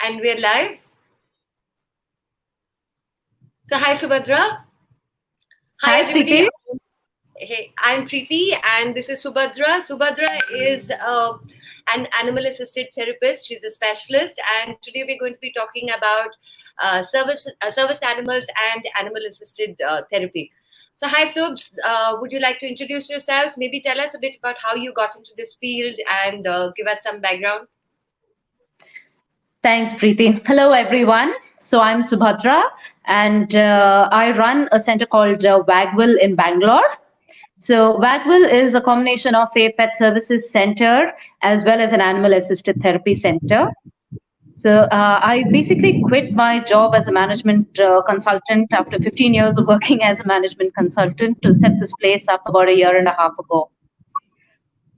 And we're live. So hi Subadhra. Hi everybody. Preeti. Hey, I'm Preeti and this is Subadhra. Subadhra is an animal assisted therapist. She's a specialist, and today we're going to be talking about service animals and animal assisted therapy. So hi Subs, would you like to introduce yourself? Maybe tell us a bit about how you got into this field and give us some background. Thanks, Preeti. Hello, everyone. So I'm Subadhra, and I run a center called Wag-Ville in Bangalore. So Wag-Ville is a combination of a pet services center as well as an animal assisted therapy center. So I basically quit my job as a management consultant after 15 years of working as a management consultant to set this place up about a year and a half ago.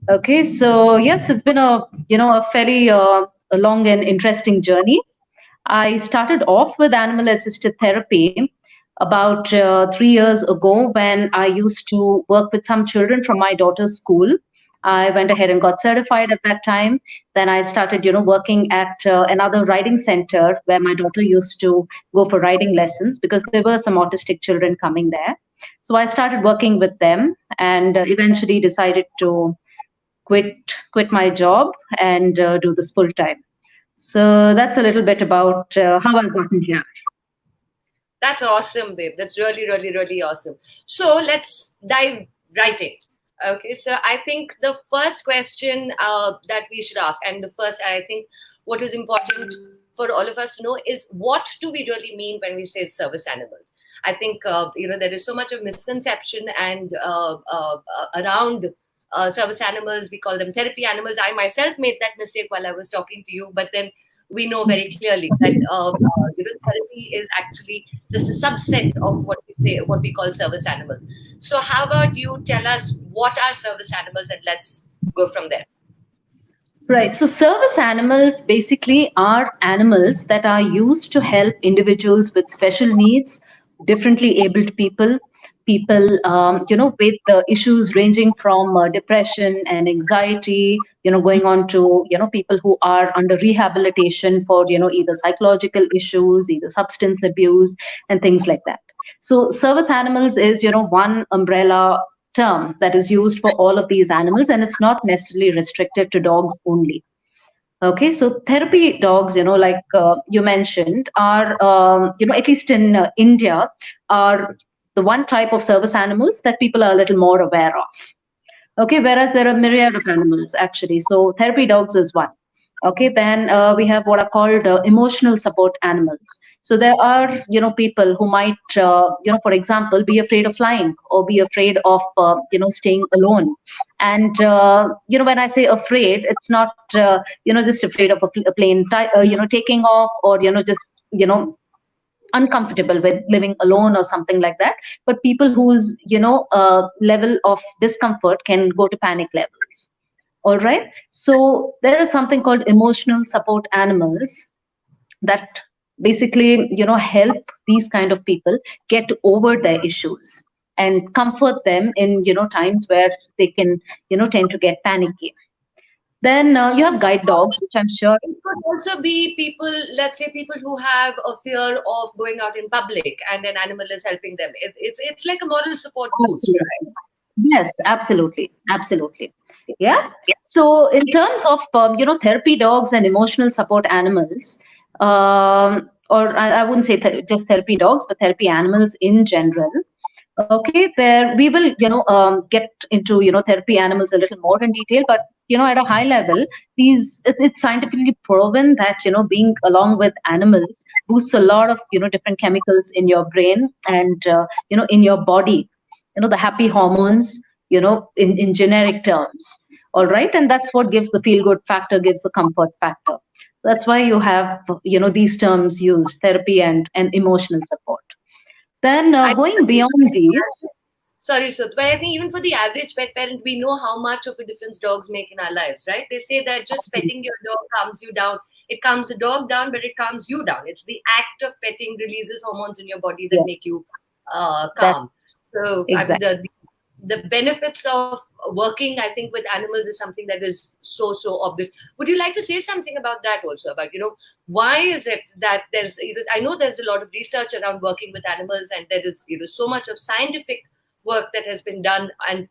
Okay, so yes, it's been a fairly a long and interesting journey. I started off with animal assisted therapy about 3 years ago when I used to work with some children from my daughter's school. I went ahead and got certified at that time. Then I started, working at another riding center where my daughter used to go for riding lessons because there were some autistic children coming there. So I started working with them and eventually decided to quit my job and do this full time. So that's a little bit about how I've gotten here. That's awesome, babe. That's really, really, really awesome. So let's dive right in. Okay, so I think the first question that we should ask, and the first, I think, what is important for all of us to know is what do we really mean when we say service animals? I think, there is so much of misconception and around service animals. We call them therapy animals. I myself made that mistake while I was talking to you, but then we know very clearly that therapy is actually just a subset of what we call service animals. So how about you tell us what are service animals, and let's go from there. Right. So service animals basically are animals that are used to help individuals with special needs, differently abled people, with issues ranging from depression and anxiety, going on to, people who are under rehabilitation for, either psychological issues, either substance abuse and things like that. So service animals is, one umbrella term that is used for all of these animals, and it's not necessarily restricted to dogs only. Okay, so therapy dogs, like you mentioned, are, at least in India, are the one type of service animals that people are a little more aware of. Okay, whereas there are myriad of animals actually. So therapy dogs is one. Okay, then we have what are called emotional support animals. So there are, people who might, for example, be afraid of flying or be afraid of, staying alone. And, when I say afraid, it's not, just afraid of a plane, taking off or, just, uncomfortable with living alone or something like that. But people whose, level of discomfort can go to panic levels. All right. So there is something called emotional support animals that basically, help these kind of people get over their issues and comfort them in, times where they can, tend to get panicky. Then you have guide dogs, which I'm sure. It could also be people, let's say people who have a fear of going out in public and an animal is helping them. It's like a moral support boost, right? Yes, absolutely. Absolutely. Yeah. So in terms of, therapy dogs and emotional support animals, or I wouldn't say just therapy dogs, but therapy animals in general. Okay, there we will, get into, therapy animals a little more in detail, but, at a high level, it's scientifically proven that, being along with animals boosts a lot of, different chemicals in your brain and, in your body, the happy hormones, in generic terms. All right. And that's what gives the feel good factor, gives the comfort factor. That's why you have, these terms used, therapy and emotional support. Then going beyond these. Sorry, Sud, but I think even for the average pet parent, we know how much of a difference dogs make in our lives, right? They say that just petting your dog calms you down. It calms the dog down, but it calms you down. It's the act of petting releases hormones in your body that make you calm. So Exactly. the benefits of working, I think, with animals is something that is so obvious. Would you like to say something about that also? About, why is it that I know there's a lot of research around working with animals, and there is, so much of scientific work that has been done, and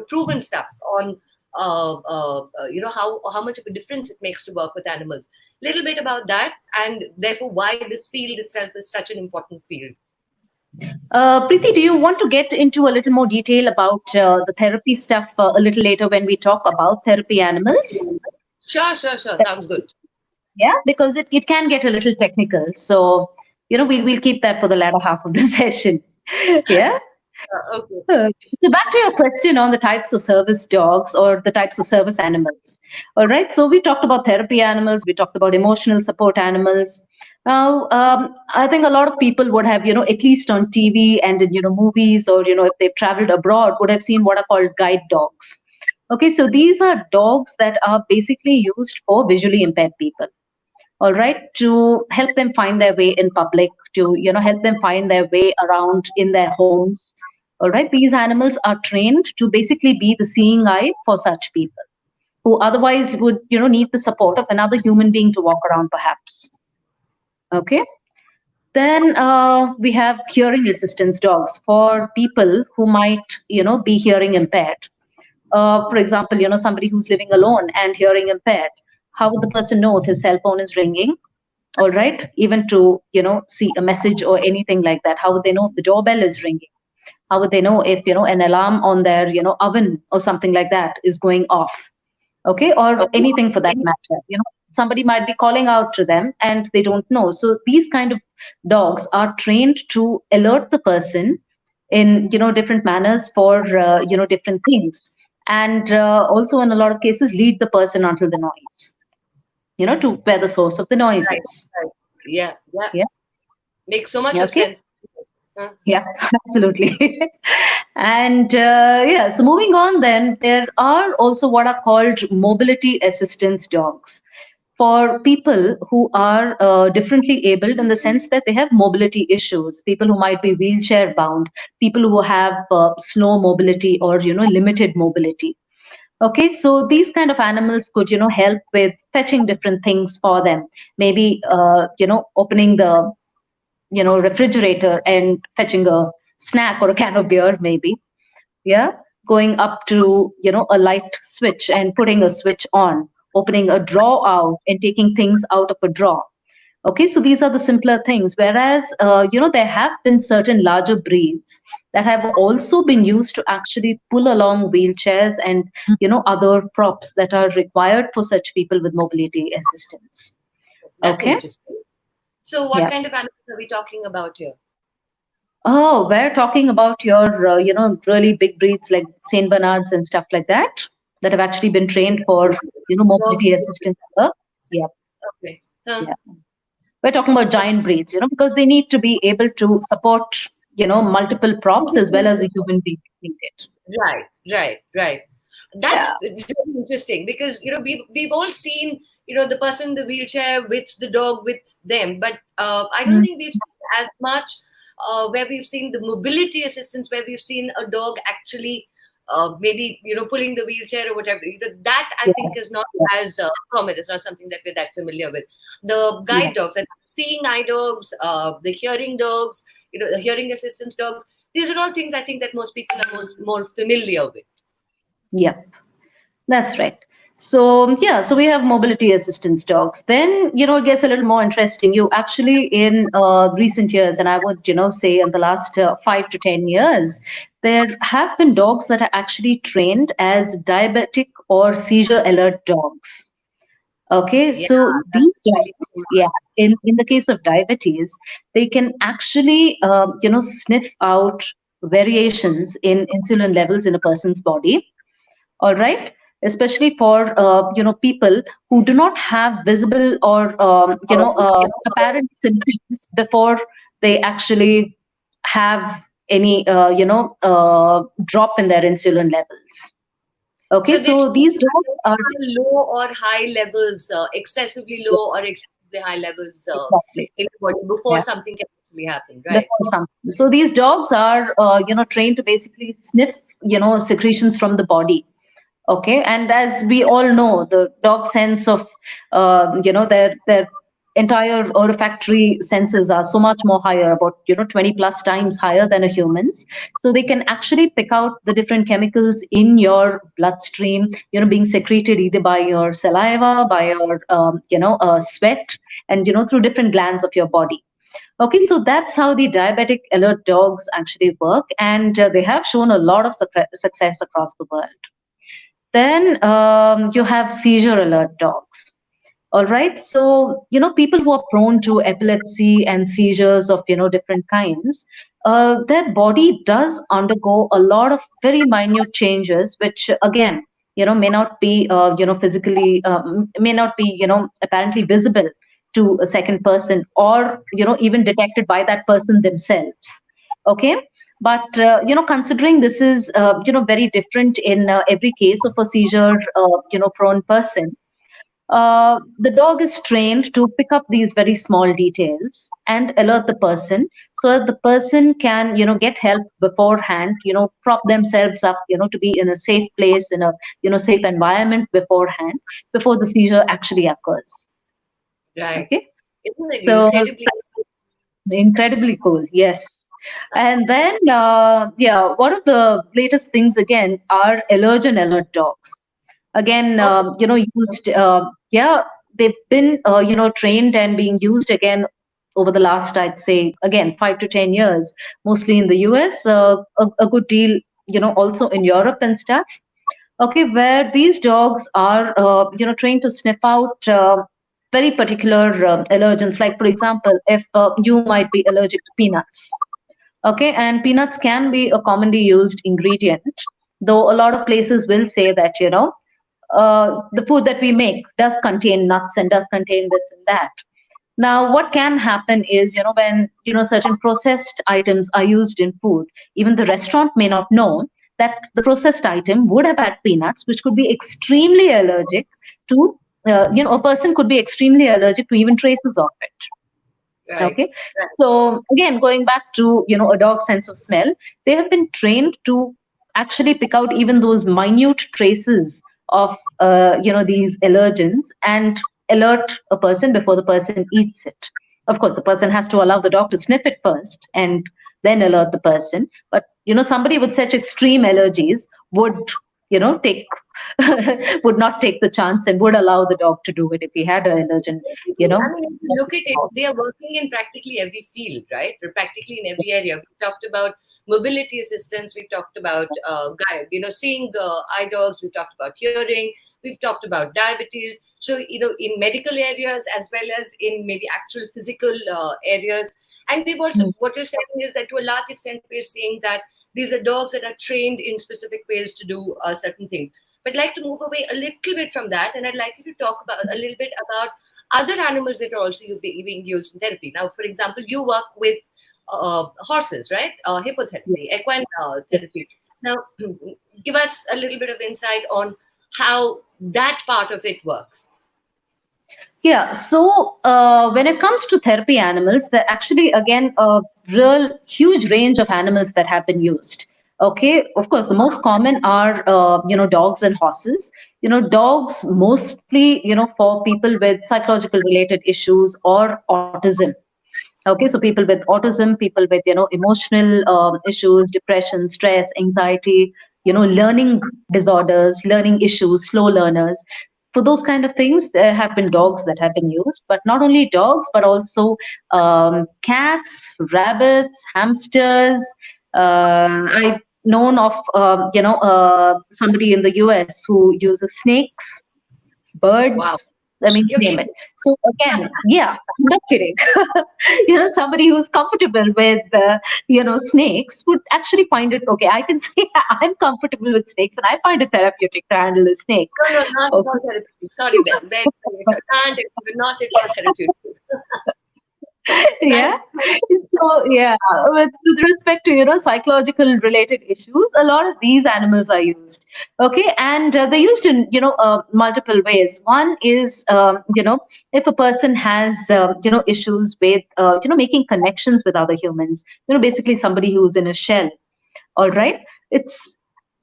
proven stuff on how much of a difference it makes to work with animals. Little bit about that, and therefore why this field itself is such an important field. Preeti, do you want to get into a little more detail about the therapy stuff a little later when we talk about therapy animals? Sure. Sounds good. Yeah, because it can get a little technical. So, we'll keep that for the latter half of the session. Yeah. Okay. So back to your question on the types of service dogs or the types of service animals. All right. So we talked about therapy animals. We talked about emotional support animals. Now, I think a lot of people would have, at least on TV and in, movies, or, if they've traveled abroad, would have seen what are called guide dogs. Okay. So these are dogs that are basically used for visually impaired people. All right. To help them find their way in public, to, help them find their way around in their homes. All right. These animals are trained to basically be the seeing eye for such people who otherwise would, need the support of another human being to walk around, perhaps. Okay. Then we have hearing assistance dogs for people who might, be hearing impaired. For example, somebody who's living alone and hearing impaired. How would the person know if his cell phone is ringing? All right. Even to, see a message or anything like that. How would they know if the doorbell is ringing? How would they know if, an alarm on their, oven or something like that is going off? Okay. Or anything for that matter. Somebody might be calling out to them and they don't know. So these kind of dogs are trained to alert the person in, different manners for, different things. And also in a lot of cases, lead the person onto the noise, to where the source of the noise Right. is. Yeah. Yeah. Makes so much of Okay. sense. Yeah, absolutely. And so moving on, then there are also what are called mobility assistance dogs for people who are differently abled in the sense that they have mobility issues, people who might be wheelchair bound, people who have slow mobility or, limited mobility. Okay, so these kind of animals could, help with fetching different things for them. Maybe, opening the, refrigerator and fetching a snack or a can of beer, maybe. Yeah, going up to, a light switch and putting a switch on, opening a drawer out and taking things out of a drawer. Okay, so these are the simpler things. Whereas, there have been certain larger breeds that have also been used to actually pull along wheelchairs and, other props that are required for such people with mobility assistance. That's Okay. interesting. So what Yeah. kind of animals are we talking about here? Oh, we're talking about your, really big breeds like Saint Bernards and stuff like that have actually been trained for, Dogs. mobility assistance work. Yeah. Okay. Yeah. We're talking about giant breeds, because they need to be able to support, multiple props as well as a human being needed. Right. That's Yeah. really interesting because we've all seen the person in the wheelchair with the dog with them, but I don't think we've seen as much where we've seen the mobility assistance, where we've seen a dog actually maybe pulling the wheelchair or whatever. That I think Yes. is not Yes. as common. It's not something that we're that familiar with. The Yeah. guide dogs and seeing eye dogs, the hearing dogs, the hearing assistance dogs. These are all things I think that most people are more familiar with. Yeah. That's right. So yeah, so we have mobility assistance dogs. Then it gets a little more interesting. You actually in recent years, and I would say in the last 5 to 10 years, there have been dogs that are actually trained as diabetic or seizure alert dogs. Okay, Yeah, so that's these really dogs, cool. yeah, in the case of diabetes, they can actually sniff out variations in insulin levels in a person's body. All right, especially for people who do not have visible or apparent symptoms before they actually have any drop in their insulin levels. Okay, So they so these dogs are low or high levels, excessively low or excessively high levels exactly, in the body before yeah, something can actually happen, right? before something. So these dogs are trained to basically sniff secretions from the body. Okay, and as we all know, the dog sense of their entire olfactory senses are so much more higher, about 20 plus times higher than a human's. So they can actually pick out the different chemicals in your bloodstream, being secreted either by your saliva, by your sweat, and through different glands of your body. Okay, so that's how the diabetic alert dogs actually work, and they have shown a lot of success across the world. Then you have seizure alert dogs. All right. So, people who are prone to epilepsy and seizures of, different kinds, their body does undergo a lot of very minute changes, which again, may not be, physically, may not be, apparently visible to a second person, or, even detected by that person themselves. Okay. But, considering this is, very different in every case of a seizure, prone person, the dog is trained to pick up these very small details and alert the person, so that the person can, get help beforehand, prop themselves up, to be in a safe place, in a, safe environment beforehand, before the seizure actually occurs. Right. Okay. Isn't it So incredibly? incredibly cool. Yes. And then, one of the latest things again are allergen alert dogs. Again, Oh, used, they've been, trained and being used again over the last, I'd say, again, 5 to 10 years, mostly in the US, a good deal, also in Europe and stuff. Okay, where these dogs are, trained to sniff out very particular allergens. Like, for example, if you might be allergic to peanuts. Okay, and peanuts can be a commonly used ingredient, though a lot of places will say that, the food that we make does contain nuts and does contain this and that. Now, what can happen is, when, certain processed items are used in food, even the restaurant may not know that the processed item would have had peanuts, which could be extremely allergic to, a person could be extremely allergic to even traces of it. right. Okay. Right. So again, going back to, a dog's sense of smell, they have been trained to actually pick out even those minute traces of, these allergens, and alert a person before the person eats it. Of course, the person has to allow the dog to sniff it first and then alert the person. But, somebody with such extreme allergies would, take would not take the chance and would allow the dog to do it if he had an allergen, you Basically, I know. mean, if you look at it, they are working in practically every field, right? Or practically in every area. We've talked about mobility assistance. We've talked about guide, seeing eye dogs. We've talked about hearing. We've talked about diabetes. So, in medical areas as well as in maybe actual physical areas. And we've also, what you're saying is that to a large extent, we're seeing that these are dogs that are trained in specific ways to do certain things. But I'd like to move away a little bit from that, and I'd like you to talk about a little bit about other animals that are also being used in therapy. Now, for example, you work with horses, right? Hippotherapy, equine Yes. therapy. Now, give us a little bit of insight on how that part of it works. Yeah, so when it comes to therapy animals, there are actually, again, a real huge range of animals that have been used. Okay, of course, the most common are, dogs and horses. Dogs mostly, for people with psychological related issues or autism. Okay, so people with autism, people with, emotional issues, depression, stress, anxiety, learning disorders, learning issues, slow learners. For those kind of things, there have been dogs that have been used, but not only dogs, but also cats, rabbits, hamsters. I've known of, somebody in the US who uses snakes, Wow, birds. I mean, you're name it. kidding. So again, yeah, I'm not kidding. Somebody who's comfortable with, snakes would actually find it okay. I can say I'm comfortable with snakes, and I find it therapeutic to handle a snake. No, no, not at all Okay. therapeutic. Sorry, Ben. Very, very sorry. Can't, not at all therapeutic. Thank Yeah. you. So yeah, with respect to, psychological related issues, a lot of these animals are used. Okay, and they're used in, multiple ways. One is, if a person has, issues with, making connections with other humans, basically somebody who's in a shell. All right, it's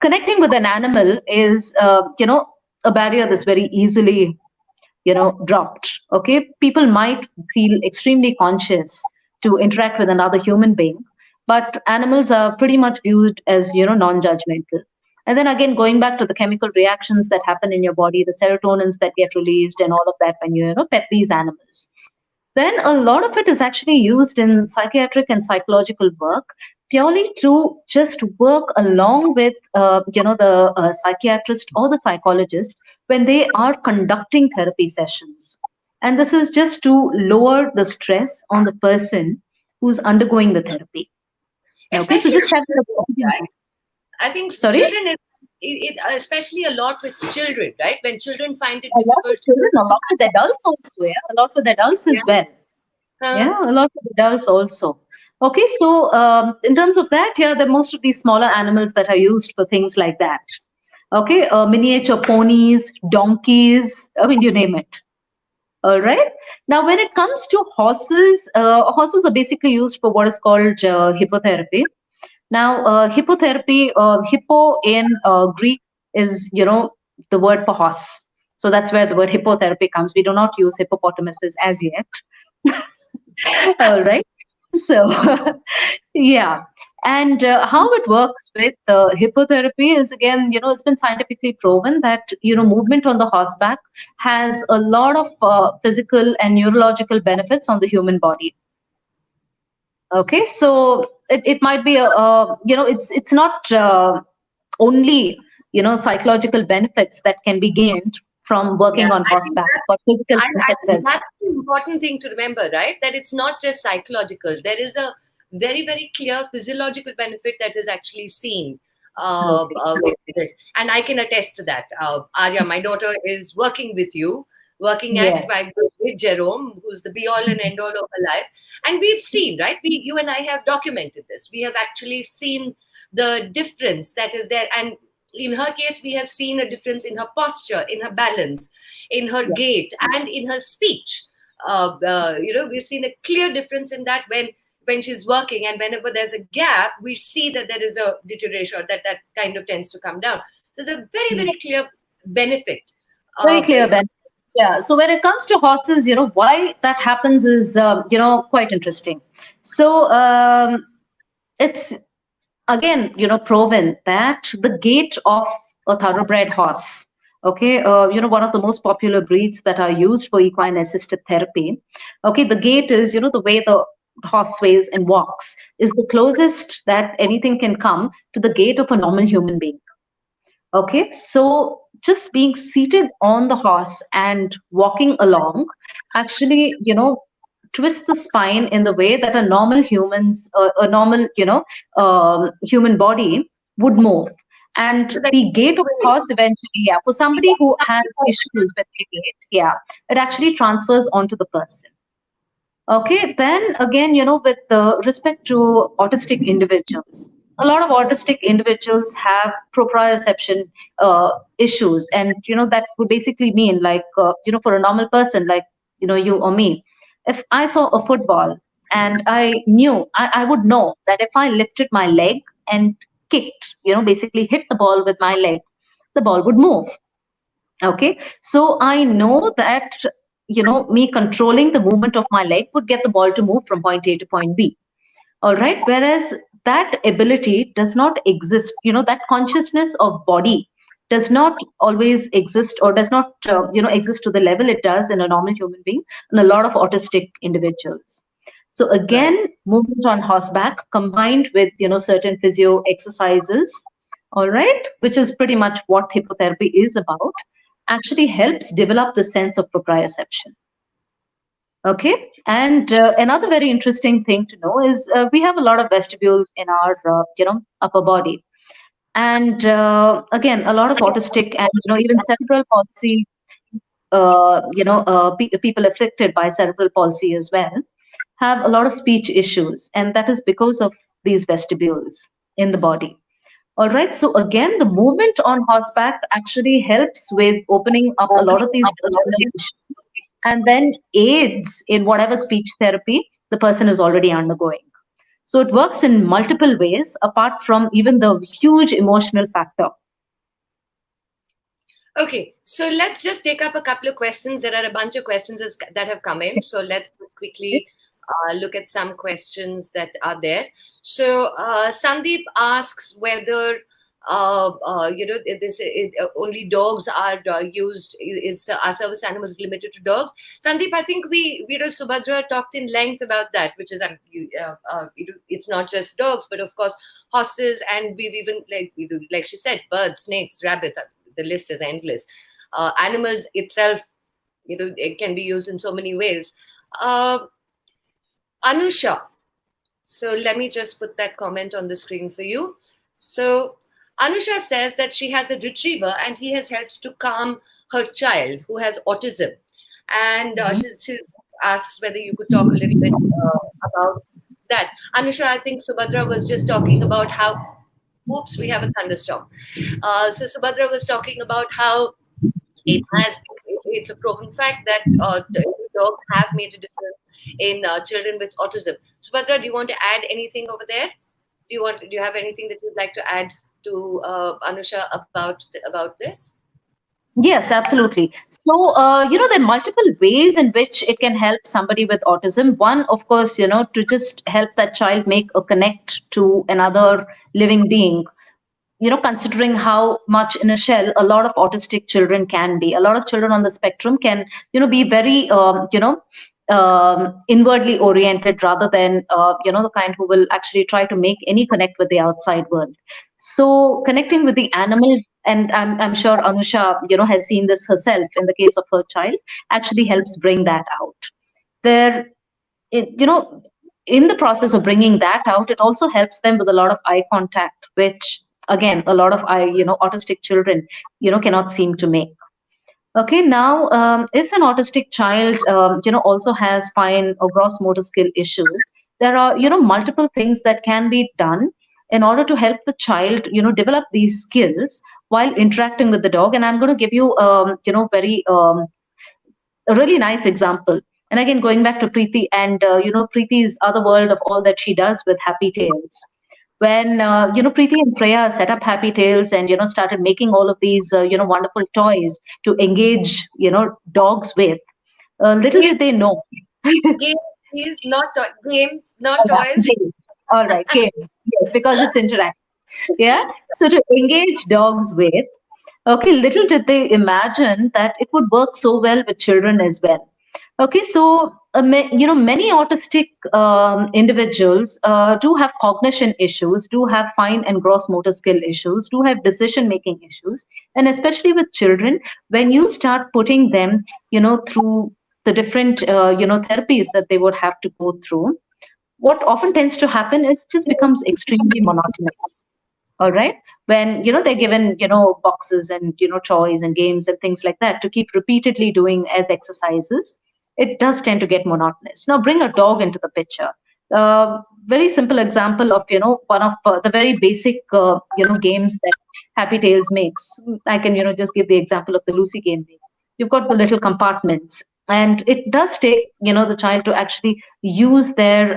connecting with an animal is, a barrier that's very easily, dropped. Okay, people might feel extremely conscious to interact with another human being, but animals are pretty much viewed as, non-judgmental. And then again, going back to the chemical reactions that happen in your body, the serotonins that get released and all of that when you pet these animals, then a lot of it is actually used in psychiatric and psychological work, purely to just work along with the psychiatrist or the psychologist when they are conducting therapy sessions. And this is just to lower the stress on the person who's undergoing the therapy. Okay, so Especially just having a children, right? I think sorry. children is especially a lot with children, right? When children find it A lot with difficult. children, a lot with adults also, yeah. A lot with adults Yeah. as well. Uh, Yeah, a lot of adults also. Okay, so in terms of that, yeah, the most of these smaller animals that are used for things like that. Okay, miniature ponies, donkeys, I mean, you name it. All right. Now, when it comes to horses, horses are basically used for what is called hippotherapy. Now, hippotherapy, hippo in Greek is, the word for horse. So that's where the word hippotherapy comes. We do not use hippopotamuses as yet. All right. So, yeah. And how it works with hippotherapy is, again, it's been scientifically proven that, movement on the horseback has a lot of physical and neurological benefits on the human body. Okay. So it might be it's not only, psychological benefits that can be gained from yeah, working on horseback, but physical I benefits think as well. that's the important thing to remember, right? That it's not just psychological. There is a very, very clear physiological benefit that is actually seen Absolutely. with this. And I can attest to that. Arya, my daughter, is working with you, working at Yes. Wag-Ville with Jerome, who's the be all and end all of her life. And we've seen, right? You and I have documented this. We have actually seen the difference that is there. And in her case, we have seen a difference in her posture, in her balance, in her Yes. gait, and in her speech. We've seen a clear difference in that when she's working, and whenever there's a gap, we see that there is a deterioration, or that kind of tends to come down. So it's a very, Yeah. very clear benefit. Very Uh, clear, Ben. Yeah. So when it comes to horses, why that happens is, quite interesting. So it's again, proven that the gait of a thoroughbred horse, okay, one of the most popular breeds that are used for equine assisted therapy. Okay, the gait is, the way the horse sways and walks is the closest that anything can come to the gait of a normal human being. Okay, so just being seated on the horse and walking along actually, twist the spine in the way that a normal, human body would move. And so that the gait of the horse eventually, yeah, for somebody who has issues with the gait, yeah, it actually transfers onto the person. Okay, then again, with respect to autistic individuals, a lot of autistic individuals have proprioception issues, and that would basically mean like for a normal person like you or me, if I saw a football and I would know that if I lifted my leg and kicked, basically hit the ball with my leg, the ball would move. Okay, so I know that me controlling the movement of my leg would get the ball to move from point A to point B. All right, whereas that ability does not exist, that consciousness of body does not always exist, or does not exist to the level it does in a normal human being and a lot of autistic individuals. So right. again, movement on horseback combined with certain physio exercises, all right, which is pretty much what hippotherapy is about, actually helps develop the sense of proprioception. Okay, and another very interesting thing to know is we have a lot of vestibules in our upper body, and again, a lot of autistic and even cerebral palsy, people afflicted by cerebral palsy as well have a lot of speech issues, and that is because of these vestibules in the body. All right, so again, the movement on horseback actually helps with opening up a lot of these vestibular issues, and then aids in whatever speech therapy the person is already undergoing. So it works in multiple ways, apart from even the huge emotional factor. Okay, so let's just take up a couple of questions. There are a bunch of questions that have come in. So let's just quickly look at some questions that are there. So Sandeep asks whether only dogs are used. Is Are service animals limited to dogs? Sandeep, I think Subhadra talked in length about that, which is it's not just dogs, but of course horses, and we've even like she said, birds, snakes, rabbits. The list is endless. Animals itself, it can be used in so many ways. Uh, Anusha. So let me just put that comment on the screen for you. So Anusha says that she has a retriever and he has helped to calm her child who has autism. And she asks whether you could talk a little bit about that. Anusha, I think Subhadra was just talking about how, oops, we have a thunderstorm. So Subhadra was talking about how it's a proven fact that dogs have made a difference in children with autism. Subhadra, do you want to add anything over there? Do you have anything that you'd like to add to Anusha about this? Yes, absolutely. So, there are multiple ways in which it can help somebody with autism. One, of course, to just help that child make a connect to another living being, considering how much in a shell a lot of autistic children can be. A lot of children on the spectrum can, be very, inwardly oriented rather than, the kind who will actually try to make any connect with the outside world. So connecting with the animal, and I'm sure Anusha, has seen this herself in the case of her child, actually helps bring that out. There, in the process of bringing that out, it also helps them with a lot of eye contact, which again, a lot of autistic children, cannot seem to make. Okay, now if an autistic child, also has fine or gross motor skill issues, there are, multiple things that can be done in order to help the child, develop these skills while interacting with the dog. And I'm going to give you, very a really nice example. And again, going back to Preeti and Preeti's other world of all that she does with Happy Tailz. When Preeti and Freya set up Happy Tailz and started making all of these wonderful toys to engage dogs with, little Games, did they know. games, please, not games, not Oh, yeah, toys. games. All right, games. Yes, because it's interactive. Yeah. So to engage dogs with, okay, little did they imagine that it would work so well with children as well. Okay, so many autistic individuals do have cognition issues, do have fine and gross motor skill issues, do have decision making issues, and especially with children, when you start putting them, through the different therapies that they would have to go through, what often tends to happen is just becomes extremely monotonous. All right, when they're given boxes and toys and games and things like that to keep repeatedly doing as exercises, it does tend to get monotonous. Now bring a dog into the picture. Very simple example of one of the very basic games that Happy Tailz makes. I can just give the example of the Lucy game. You've got the little compartments, and it does take the child to actually use their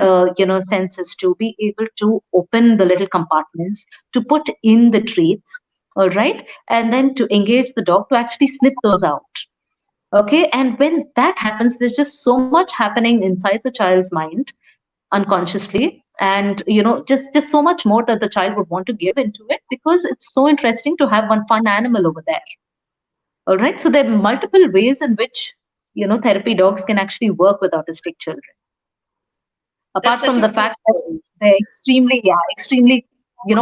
senses to be able to open the little compartments, to put in the treats, all right, and then to engage the dog to actually snip those out. Okay, and when that happens, there's just so much happening inside the child's mind unconsciously, and just so much more that the child would want to give into it, because it's so interesting to have one fun animal over there. All right, so there are multiple ways in which therapy dogs can actually work with autistic children. That's Apart such from a the good fact that they're extremely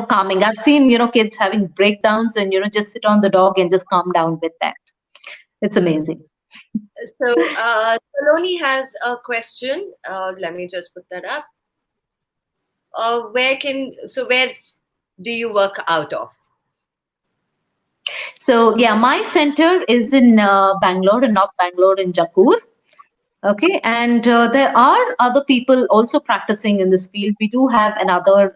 calming. I've seen kids having breakdowns and just sit on the dog and just calm down with that. It's amazing. So Saloni has a question. Let me just put that up. Where do you work out of? So yeah, my center is in Bangalore, in North Bangalore, in Jakur. Okay, and there are other people also practicing in this field. We do have another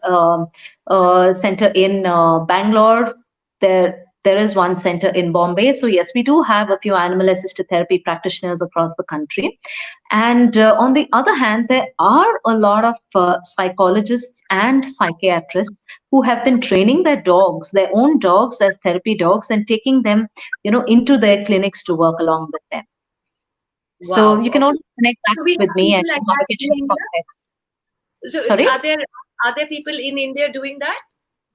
center in Bangalore. There There is one center in Bombay. So yes, we do have a few animal assisted therapy practitioners across the country. And on the other hand, there are a lot of psychologists and psychiatrists who have been training their own dogs as therapy dogs and taking them, into their clinics to work along with them. So Wow. you can Okay. also connect back So we with have me and people like I that can in share India. context. So Sorry? are there people in India doing that?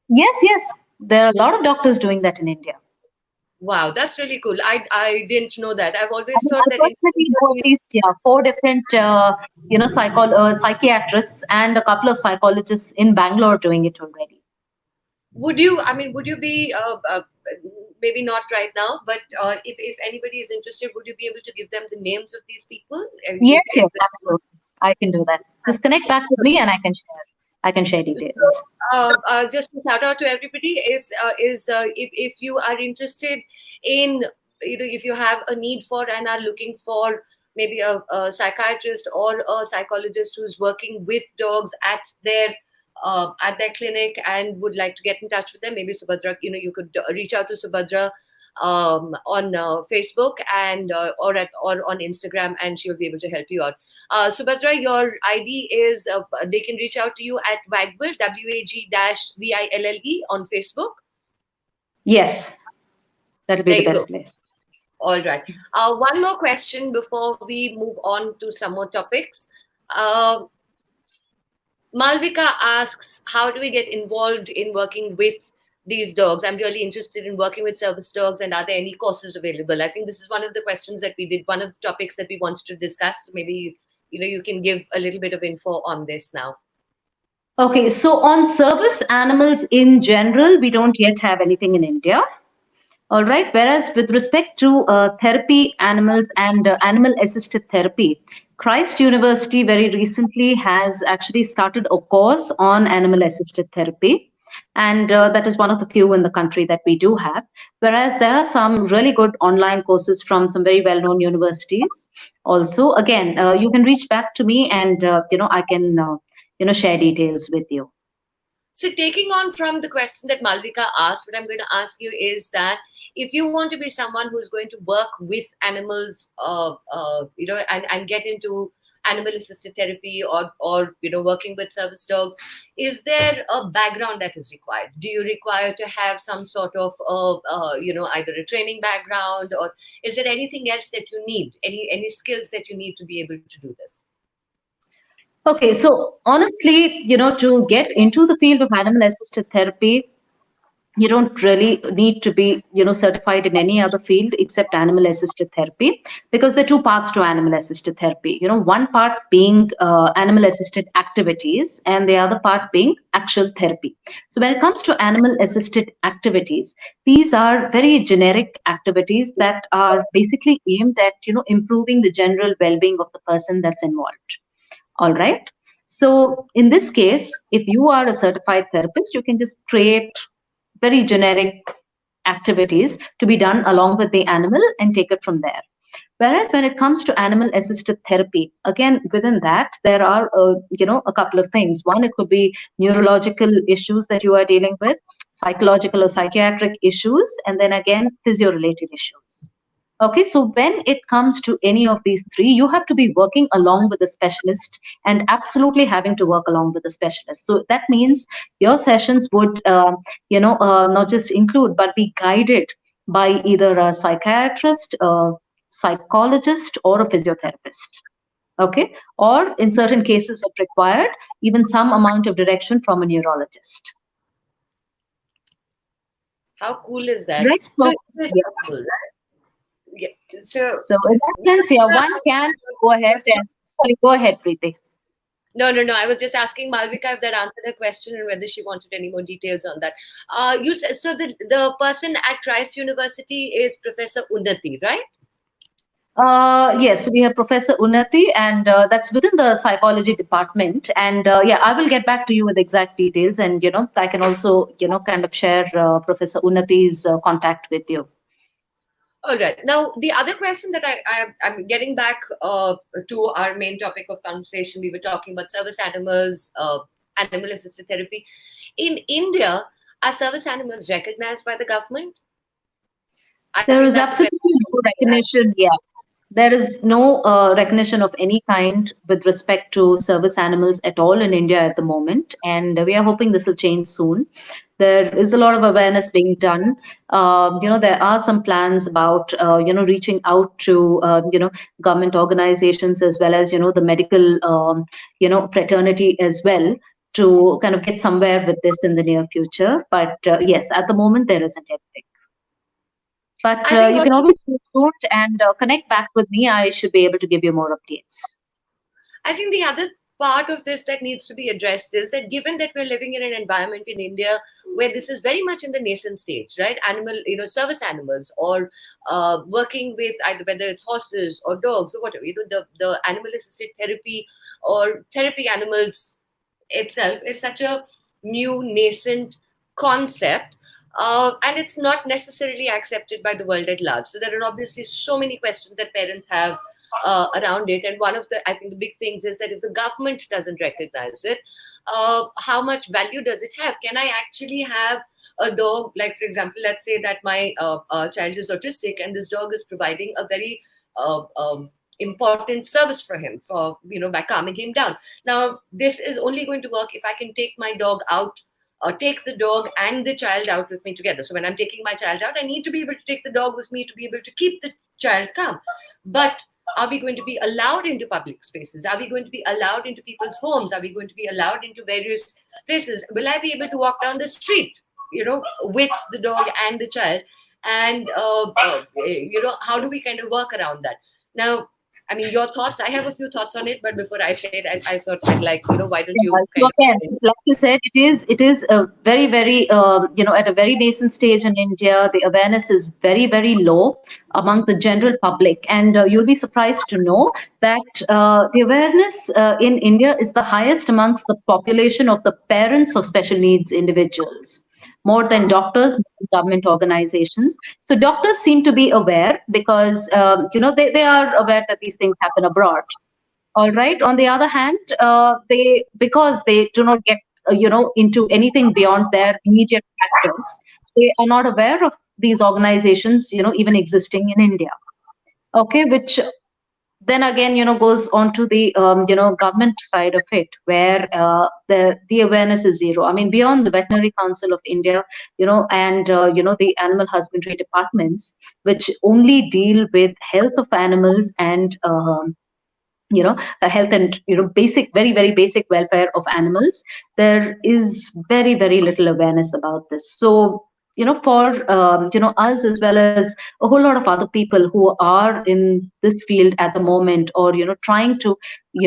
Yes, yes. There are a lot of doctors doing that in India. Wow, that's really cool. I didn't know that. I've I always mean, thought I that in personally know at India, least four different, psychiatrists and a couple of psychologists in Bangalore doing it already. would you be maybe not right now, but if anybody is interested, would you be able to give them the names of these people? Yes, If yes, absolutely. I can do that. Just connect back with me and I can share. I can share So, details. just a shout out to everybody is if you are interested in, if you have a need for and are looking for maybe a psychiatrist or a psychologist who's working with dogs at their clinic and would like to get in touch with them, maybe Subadhra, you could reach out to Subadhra on Facebook and or on Instagram, and she'll be able to help you out. Subhadra, your ID is, they can reach out to you at Wag-Ville, WAG-VILLE on Facebook. Yes, that'll be There the you best go. place. All right. One more question before we move on to some more topics. Uh, Malvika asks, how do we get involved in working with these dogs? I'm really interested in working with service dogs, and are there any courses available? I think this is one of the questions that we did, one of the topics that we wanted to discuss. So maybe, you can give a little bit of info on this now. Okay, so on service animals in general, we don't yet have anything in India. All right. Whereas with respect to therapy animals and animal assisted therapy, Christ University very recently has actually started a course on animal assisted therapy. And that is one of the few in the country that we do have. Whereas there are some really good online courses from some very well known universities. Also, again, you can reach back to me and, I can, share details with you. So, taking on from the question that Malvika asked, what I'm going to ask you is that if you want to be someone who's going to work with animals, and get into animal assisted therapy or working with service dogs, is there a background that is required? Do you require to have some sort of, either a training background, or is there anything else that you need, any skills that you need to be able to do this? Okay, so honestly, to get into the field of animal assisted therapy, you don't really need to be, certified in any other field except animal assisted therapy, because there are two parts to animal assisted therapy. One part being animal assisted activities, and the other part being actual therapy. So when it comes to animal assisted activities, these are very generic activities that are basically aimed at, improving the general well-being of the person that's involved. All right. So in this case, if you are a certified therapist, you can just create very generic activities to be done along with the animal and take it from there. Whereas when it comes to animal assisted therapy, again, within that, there are, a couple of things. One, it could be neurological issues that you are dealing with, psychological or psychiatric issues, and then again, physio related issues. Okay, so when it comes to any of these three, you have to be working along with a specialist and absolutely having to work along with a specialist. So that means your sessions would, not just include, but be guided by either a psychiatrist, a psychologist, or a physiotherapist. Okay, or in certain cases, if required, even some amount of direction from a neurologist. How cool is that? Right. So So, it is yeah. possible, right? Yeah. So, So in that sense, yeah, one can go ahead question. and sorry, go ahead, Preeti. No, no, no. I was just asking Malvika if that answered her question and whether she wanted any more details on that. You said, so the person at Christ University is Professor Unnati, right? Yes, we have Professor Unnati, and that's within the psychology department. And yeah, I will get back to you with exact details, and I can also kind of share Professor Unnati's contact with you. All right. Now, the other question that I'm getting back to our main topic of conversation, we were talking about service animals, animal assisted therapy. In India, are service animals recognized by the government? I There think is that's a question absolutely no recognition. Yeah, there is no recognition of any kind with respect to service animals at all in India at the moment, and we are hoping this will change soon. There is a lot of awareness being done. There are some plans about reaching out to government organizations as well as the medical fraternity as well to kind of get somewhere with this in the near future. But yes, at the moment there isn't anything. But I think you can always stay tuned and connect back with me. I should be able to give you more updates. I think the other part of this that needs to be addressed is that given that we're living in an environment in India where this is very much in the nascent stage, right? Animal, service animals or working with either whether it's horses or dogs or whatever, the animal assisted therapy or therapy animals itself is such a new nascent concept, and it's not necessarily accepted by the world at large. So there are obviously so many questions that parents have around it, and one of the, I think, the big things is that if the government doesn't recognize it, how much value does it have? Can I actually have a dog, like for example, let's say that my child is autistic and this dog is providing a very important service for him, for by calming him down. Now this is only going to work if I can take my dog out, or take the dog and the child out with me together. So when I'm taking my child out, I need to be able to take the dog with me to be able to keep the child calm. But are we going to be allowed into public spaces? Are we going to be allowed into people's homes? Are we going to be allowed into various places? Will I be able to walk down the street, with the dog and the child? And how do we kind of work around that? Now, I mean, your thoughts. I have a few thoughts on it, but before I say it, I thought I'd like, why don't Yeah, you so kind again, of? like you said, it is a very very at a very nascent stage in India. The awareness is very very low among the general public, and you'll be surprised to know that the awareness in India is the highest amongst the population of the parents of special needs individuals, more than doctors, more than government organizations. So doctors seem to be aware because they are aware that these things happen abroad. All right. On the other hand, they because they do not get into anything beyond their immediate practice, they are not aware of these organizations even existing in India. Okay, which then again goes on to the government side of it, where the awareness is zero. I mean, beyond the Veterinary Council of India, and the animal husbandry departments, which only deal with health of animals and health and basic, very very basic welfare of animals, there is very very little awareness about this. So for us as well as a whole lot of other people who are in this field at the moment, or trying to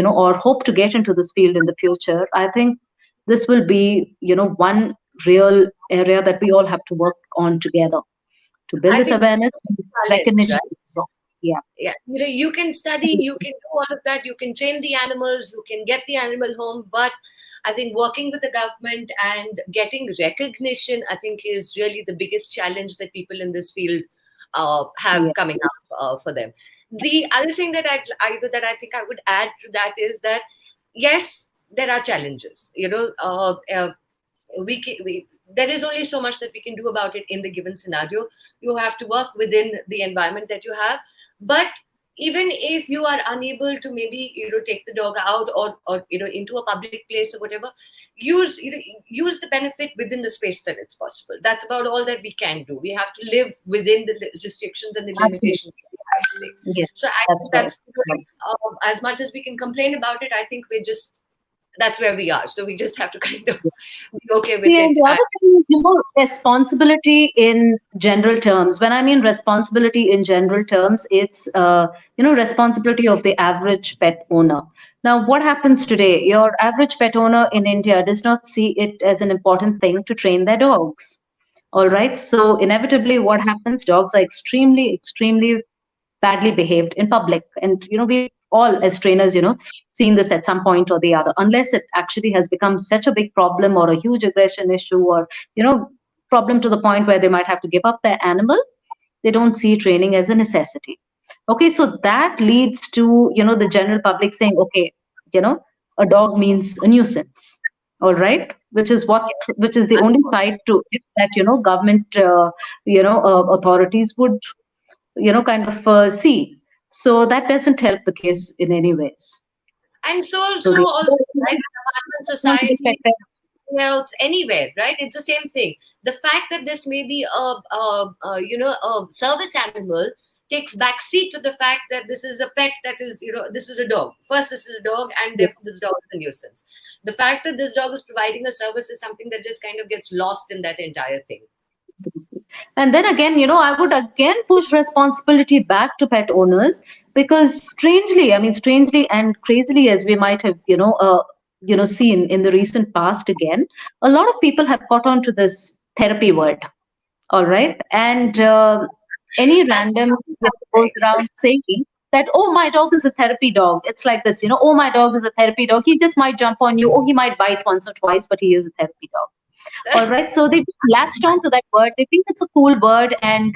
or hope to get into this field in the future, I think this will be one real area that we all have to work on together to build I this think awareness and challenge, recognition. right? So yeah. Yeah, you can study, you can do all of that, you can train the animals, you can get the animal home, but I think working with the government and getting recognition, I think, is really the biggest challenge that people in this field have Yeah. coming up for them. The other thing that I think I would add to that is that yes, there are challenges. There is only so much that we can do about it in the given scenario. You have to work within the environment that you have. But even if you are unable to maybe take the dog out, or into a public place or whatever, use the benefit within the space that it's possible. That's about all that we can do. We have to live within the restrictions and the Absolutely. limitations that we have today. Yes, So I that's think right. that's as much as we can complain about it, I think that's where we are. So we just have to kind of be okay with See, and it. the other thing is, responsibility in general terms. When I mean responsibility in general terms, it's, responsibility of the average pet owner. Now, what happens today? Your average pet owner in India does not see it as an important thing to train their dogs. All right. So inevitably, what happens? Dogs are extremely, extremely badly behaved in public, and we all as trainers seen this at some point or the other, unless it actually has become such a big problem or a huge aggression issue, or problem to the point where they might have to give up their animal. They don't see training as a necessity. Okay, so that leads to the general public saying, okay, you know a dog means a nuisance. All right, which is the only side to it that government authorities would kind of see. So that doesn't help the case in any ways. And So the also, right, environment, want to be society, checked. else, anywhere, right? It's the same thing. The fact that this may be a service animal takes backseat to the fact that this is a pet, that is, this is a dog. First, this is a dog, and therefore this dog is a nuisance. The fact that this dog is providing a service is something that just kind of gets lost in that entire thing. And then again, I would again push responsibility back to pet owners, because strangely and crazily as we might have, seen in the recent past again, a lot of people have caught on to this therapy word. All right. And any That's random goes right. around saying that, oh, my dog is a therapy dog. It's like this, oh, my dog is a therapy dog. He just might jump on you. Oh, he might bite once or twice, but he is a therapy dog. All right. So they just latched on to that word. They think it's a cool word and,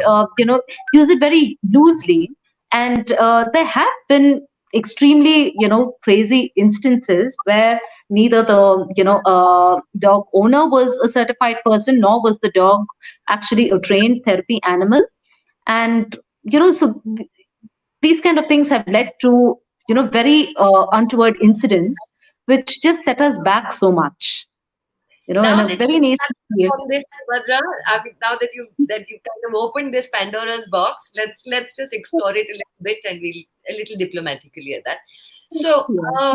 use it very loosely. And there have been extremely, crazy instances where neither the, dog owner was a certified person, nor was the dog actually a trained therapy animal. And, so these kind of things have led to, very untoward incidents, which just set us back so much, in Now a that very you nascent field. touched on this, Subhadra, I mean, now that you kind of opened this Pandora's box, let's just explore it a little bit, and we'll a little diplomatically at that. So Yeah.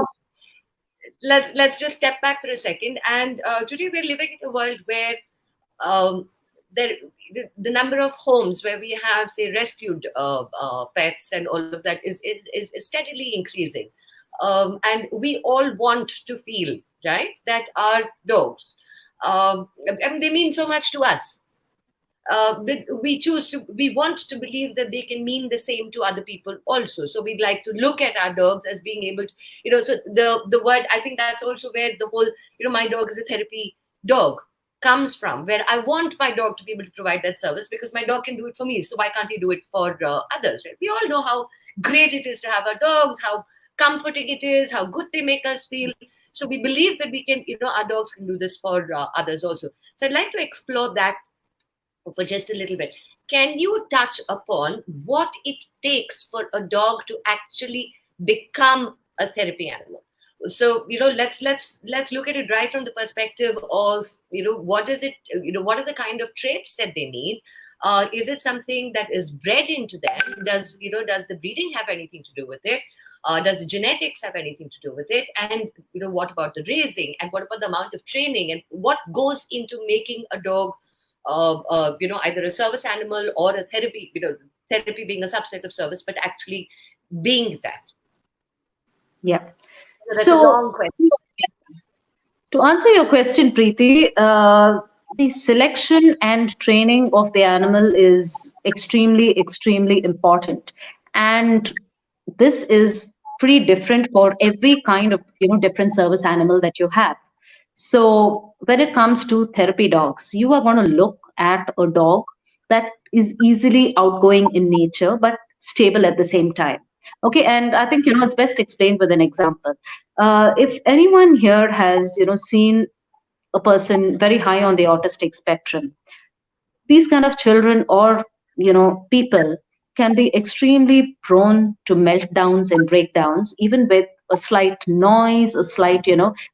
let's just step back for a second. And today we're living in a world where um, there the number of homes where we have, say, rescued pets and all of that is steadily increasing, and we all want to feel, right, that our dogs, I mean, they mean so much to us. We want to believe that they can mean the same to other people also. So we'd like to look at our dogs as being able to, so the word, I think that's also where the whole, my dog is a therapy dog comes from, where I want my dog to be able to provide that service because my dog can do it for me. So why can't he do it for others, right? We all know how great it is to have our dogs, how comforting it is, how good they make us feel. So we believe that we can, our dogs can do this for others also. So I'd like to explore that for just a little bit. Can you touch upon what it takes for a dog to actually become a therapy animal? So let's look at it right from the perspective of, what is it, what are the kind of traits that they need? Is it something that is bred into them? Does the breeding have anything to do with it? Does the genetics have anything to do with it? And what about the raising? And what about the amount of training? And what goes into making a dog either a service animal or a therapy, therapy being a subset of service, but actually being that? Yeah. So that's a So long question. to answer your question, Preeti, the selection and training of the animal is extremely, extremely important. And this is pretty different for every kind of, different service animal that you have. So when it comes to therapy dogs, you are going to look at a dog that is easily outgoing in nature, but stable at the same time. Okay, and I think it's best explained with an example. If anyone here has seen a person very high on the autistic spectrum, these kind of children or people can be extremely prone to meltdowns and breakdowns, even with a slight noise, a slight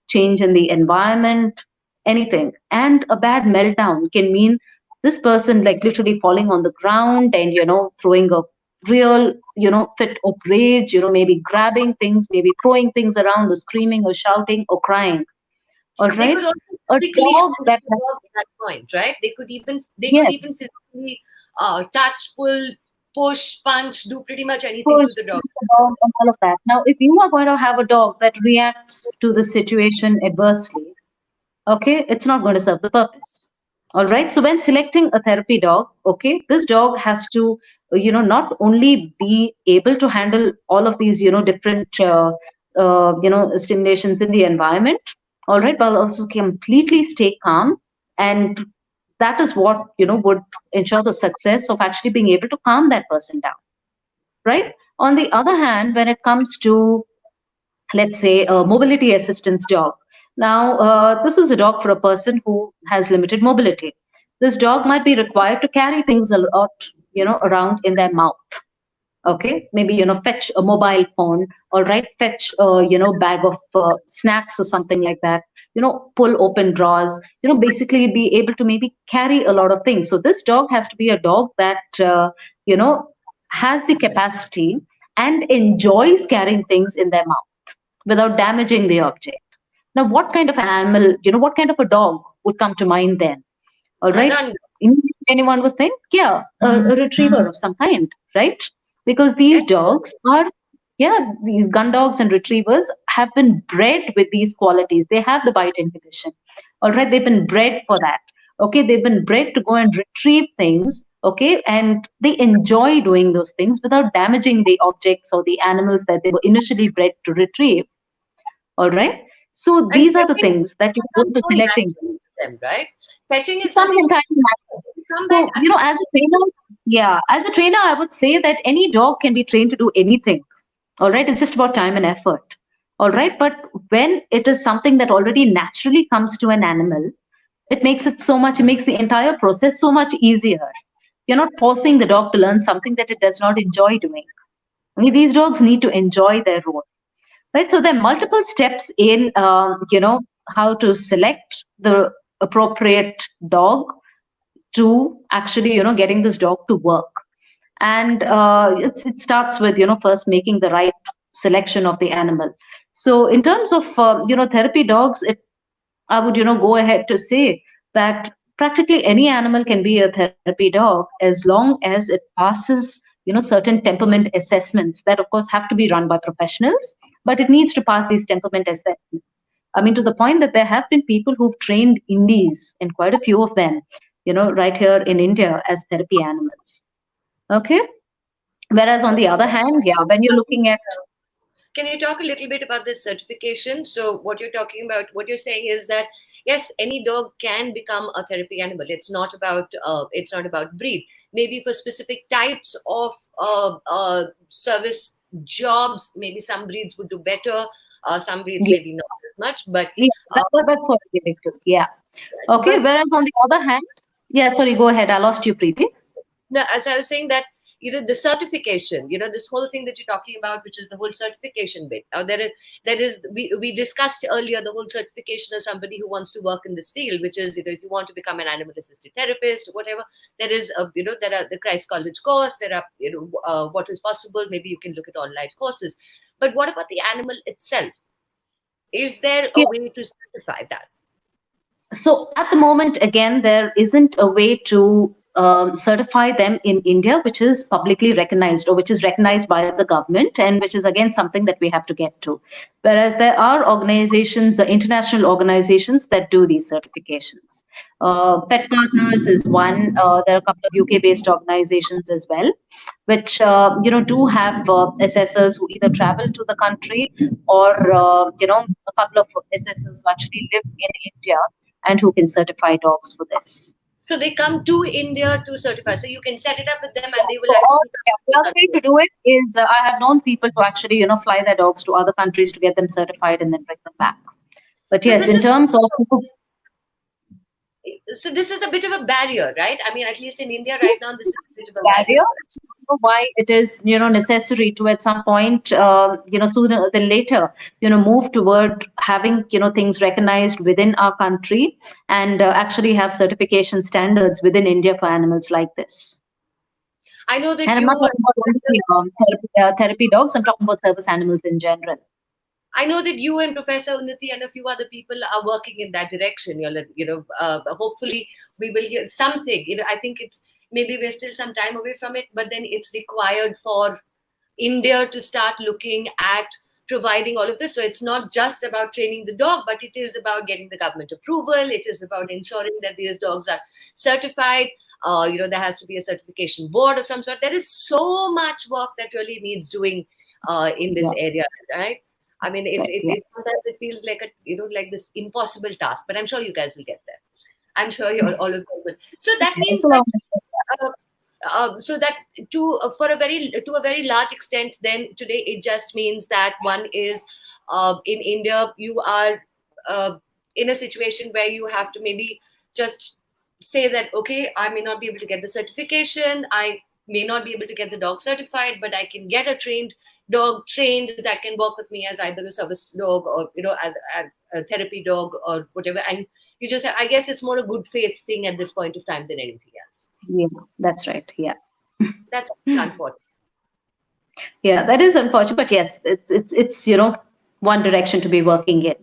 change in the environment, anything. And a bad meltdown can mean this person like literally falling on the ground and throwing a real fit of rage, maybe grabbing things, maybe throwing things around, or screaming or shouting or crying. All They right. could also A physically dog handle that the dog at that point, right? They could even yes, physically touch, pull, push, punch, do pretty much anything push to the dog. the dog and all of that. Now, if you are going to have a dog that reacts to the situation adversely, okay, it's not going to serve the purpose. All right. So when selecting a therapy dog, okay, this dog has to, not only be able to handle all of these, different, stimulations in the environment, all right, but also completely stay calm. And that is what, would ensure the success of actually being able to calm that person down, right? On the other hand, when it comes to, let's say, a mobility assistance dog. Now, this is a dog for a person who has limited mobility. This dog might be required to carry things a lot, around in their mouth. Okay, maybe fetch a mobile phone, all right, fetch bag of snacks or something like that, pull open drawers, basically be able to maybe carry a lot of things. So this dog has to be a dog that you know has the capacity and enjoys carrying things in their mouth without damaging the object. Now, what kind of an animal, what kind of a dog would come to mind then? All A right. gun. Immediately anyone would think, yeah, a retriever of some kind, right? Because these dogs are, yeah, these gun dogs and retrievers have been bred with these qualities. They have the bite inhibition. All right. They've been bred for that. Okay. They've been bred to go and retrieve things. Okay. And they enjoy doing those things without damaging the objects or the animals that they were initially bred to retrieve. All right. So And these are the fetching things that you go comes to so selecting. naturally to them, right? Fetching It is comes something entirely natural. you come back. So, as a trainer, yeah, as a trainer, I would say that any dog can be trained to do anything. All right. It's just about time and effort. All right. But when it is something that already naturally comes to an animal, it makes the entire process so much easier. You're not forcing the dog to learn something that it does not enjoy doing. I mean, these dogs need to enjoy their role, right? So there are multiple steps in, how to select the appropriate dog to actually getting this dog to work. And it starts with first making the right selection of the animal. So in terms of therapy dogs, I would go ahead to say that practically any animal can be a therapy dog as long as it passes certain temperament assessments that of course have to be run by professionals, but it needs to pass these temperament assessments. I mean, to the point that there have been people who've trained indies, and quite a few of them, right here in India as therapy animals. Okay. Whereas on the other hand, yeah, when you're looking at Can you talk a little bit about this certification? So, what you're talking about, what you're saying is that yes, any dog can become a therapy animal. It's not about breed. Maybe for specific types of service jobs, maybe some breeds would do better. Some breeds yeah, maybe not as much. But yeah, uh, that's what I get to. Yeah. Okay. but Whereas on the other hand, yeah, sorry, go ahead. I lost you, Preeti. no, as I was saying that the certification, this whole thing that you're talking about, which is the whole certification bit. Now we discussed earlier the whole certification of somebody who wants to work in this field, which is if you want to become an animal assisted therapist or whatever, there is there are the Christ College course, there are what is possible. Maybe you can look at online courses, but what about the animal itself? Is there a Yeah. way to certify that? So at the moment, again, there isn't a way to certify them in India, which is publicly recognized or which is recognized by the government, and which is again something that we have to get to. Whereas there are organizations, international organizations that do these certifications. Pet Partners is one. There are a couple of UK-based organizations as well, which do have assessors who either travel to the country or a couple of assessors who actually live in India and who can certify dogs for this. So they come to India to certify. So you can set it up with them, and Yeah. they will So actually come yeah, to the the other way country. to do it is I have known people to actually fly their dogs to other countries to get them certified and then bring them back. But So yes, this in is terms of this is a bit of a barrier, right? I mean, at least in India right now, this is a bit of a barrier. barrier, it's why it is necessary to at some point sooner than later move toward having things recognized within our country and actually have certification standards within India for animals like this. I know that And I'm you not talking about only therapy dogs. I'm talking about service animals in general. I know that you and Professor Unnati and a few other people are working in that direction. Hopefully we will hear something. I think it's maybe we're still some time away from it, but then it's required for India to start looking at providing all of this. So it's not just about training the dog, but it is about getting the government approval. It is about ensuring that these dogs are certified. There has to be a certification board of some sort. There is so much work that really needs doing in this Yeah, area, right? I mean, right. Yeah. sometimes it feels like like this impossible task, but I'm sure you guys will get there. I'm sure you're all of you will. So that It's means a that long uh, so that to a very large extent, then today it just means that one is in India you are uh, in a situation where you have to maybe just say that okay, I may not be able to get the certification. I may not be able to get the dog certified, but I can get a trained dog trained that can work with me as either a service dog or as a therapy dog or whatever. And you just, I guess it's more a good faith thing at this point of time than anything else. Yeah, that's right. Yeah. That's unfortunate. Yeah, that is unfortunate, but yes, it's one direction to be working in,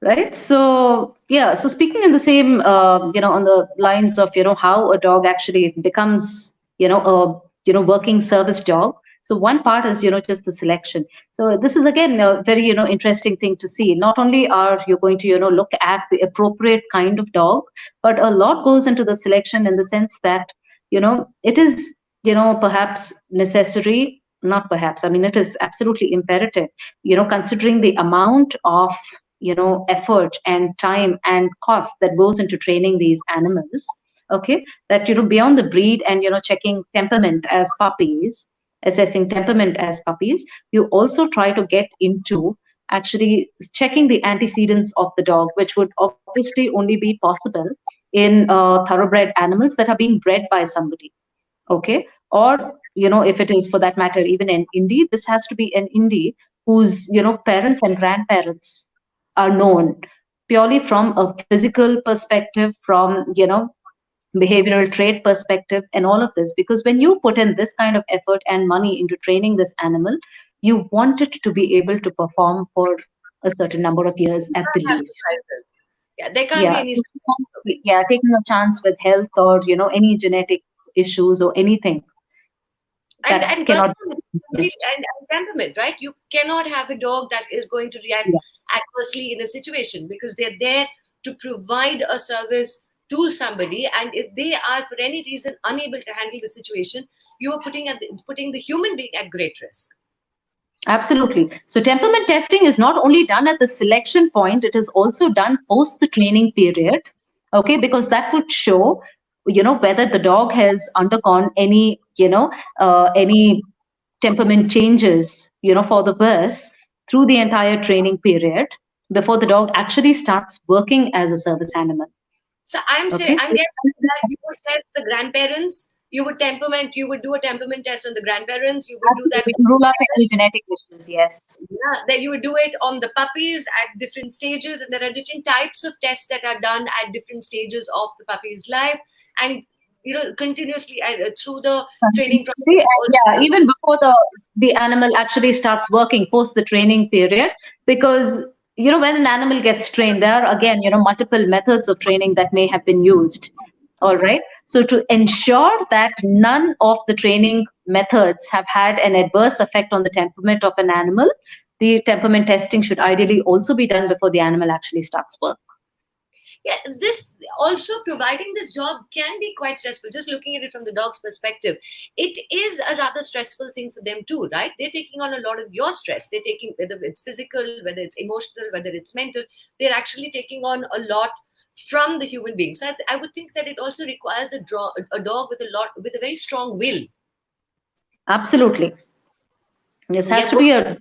right? So yeah, so speaking in the same on the lines of how a dog actually becomes a working service dog. So one part is just the selection. So this is again a very interesting thing to see. Not only are you going to look at the appropriate kind of dog, but a lot goes into the selection in the sense that it is perhaps necessary, not perhaps, I mean it is absolutely imperative, considering the amount of effort and time and cost that goes into training these animals. Okay, that beyond the breed and checking temperament as puppies, assessing temperament as puppies, you also try to get into actually checking the antecedents of the dog, which would obviously only be possible in thoroughbred animals that are being bred by somebody. Okay, or if it is for that matter even an indie, this has to be an indie whose parents and grandparents are known, purely from a physical perspective, from behavioral trait perspective, and all of this, because when you put in this kind of effort and money into training this animal, you want it to be able to perform for a certain number of years at the Has least. surprises. Yeah, there can't be Yeah, any so surprises of it. yeah, taking a chance with health or any genetic issues or anything that And cannot personality exist. and temperament, right? You cannot have a dog that is going to react Yeah, adversely in a situation, because they're there to provide a service to somebody. And if they are for any reason unable to handle the situation, you are putting the human being at great risk. absolutely. So temperament testing is not only done at the selection point, it is also done post the training period. Okay, because that would show, whether the dog has undergone any temperament changes, for the worse through the entire training period before the dog actually starts working as a service animal. So I'm saying, Okay. I'm guessing that you would test the grandparents, you would do a temperament test on the grandparents, you would do that. Absolutely. We can rule out any genetic issues. Yes. Yeah, then you would do it on the puppies at different stages, and there are different types of tests that are done at different stages of the puppy's life, and continuously through the training See, process. yeah, even before the animal actually starts working post the training period, because when an animal gets trained, there are again multiple methods of training that may have been used. All right. So to ensure that none of the training methods have had an adverse effect on the temperament of an animal, the temperament testing should ideally also be done before the animal actually starts work. Yeah, this also, providing this job can be quite stressful. Just looking at it from the dog's perspective, it is a rather stressful thing for them too, right? They're taking on a lot of your stress. They're taking, whether it's physical, whether it's emotional, whether it's mental, they're actually taking on a lot from the human being. So I would think that it also requires a dog with a very strong will. Absolutely. This has Yeah, to be a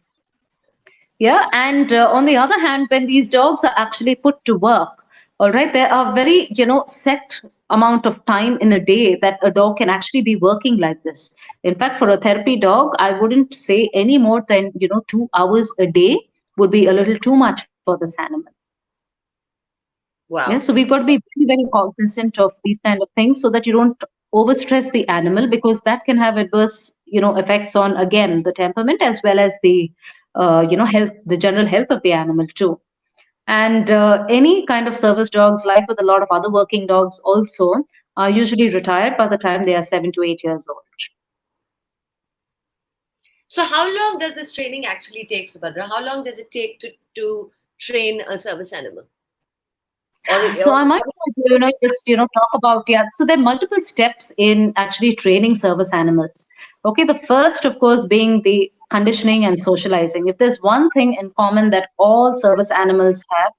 Yeah, and on the other hand, when these dogs are actually put to work, all right, there are very, set amount of time in a day that a dog can actually be working like this. In fact, for a therapy dog, I wouldn't say any more than, 2 hours a day would be a little too much for this animal. Yeah, wow. so we've got to be very, very cognizant of these kind of things so that you don't overstress the animal, because that can have adverse, effects on again the temperament as well as the, health, the general health of the animal too. And any kind of service dogs, like with a lot of other working dogs, also are usually retired by the time they are 7 to 8 years old. So how long does this training actually take, Subhadra? How long does it take to train a service animal? So I might just talk about, yeah. So there are multiple steps in actually training service animals. Okay, the first, of course, being the conditioning and socializing. If there's one thing in common that all service animals have,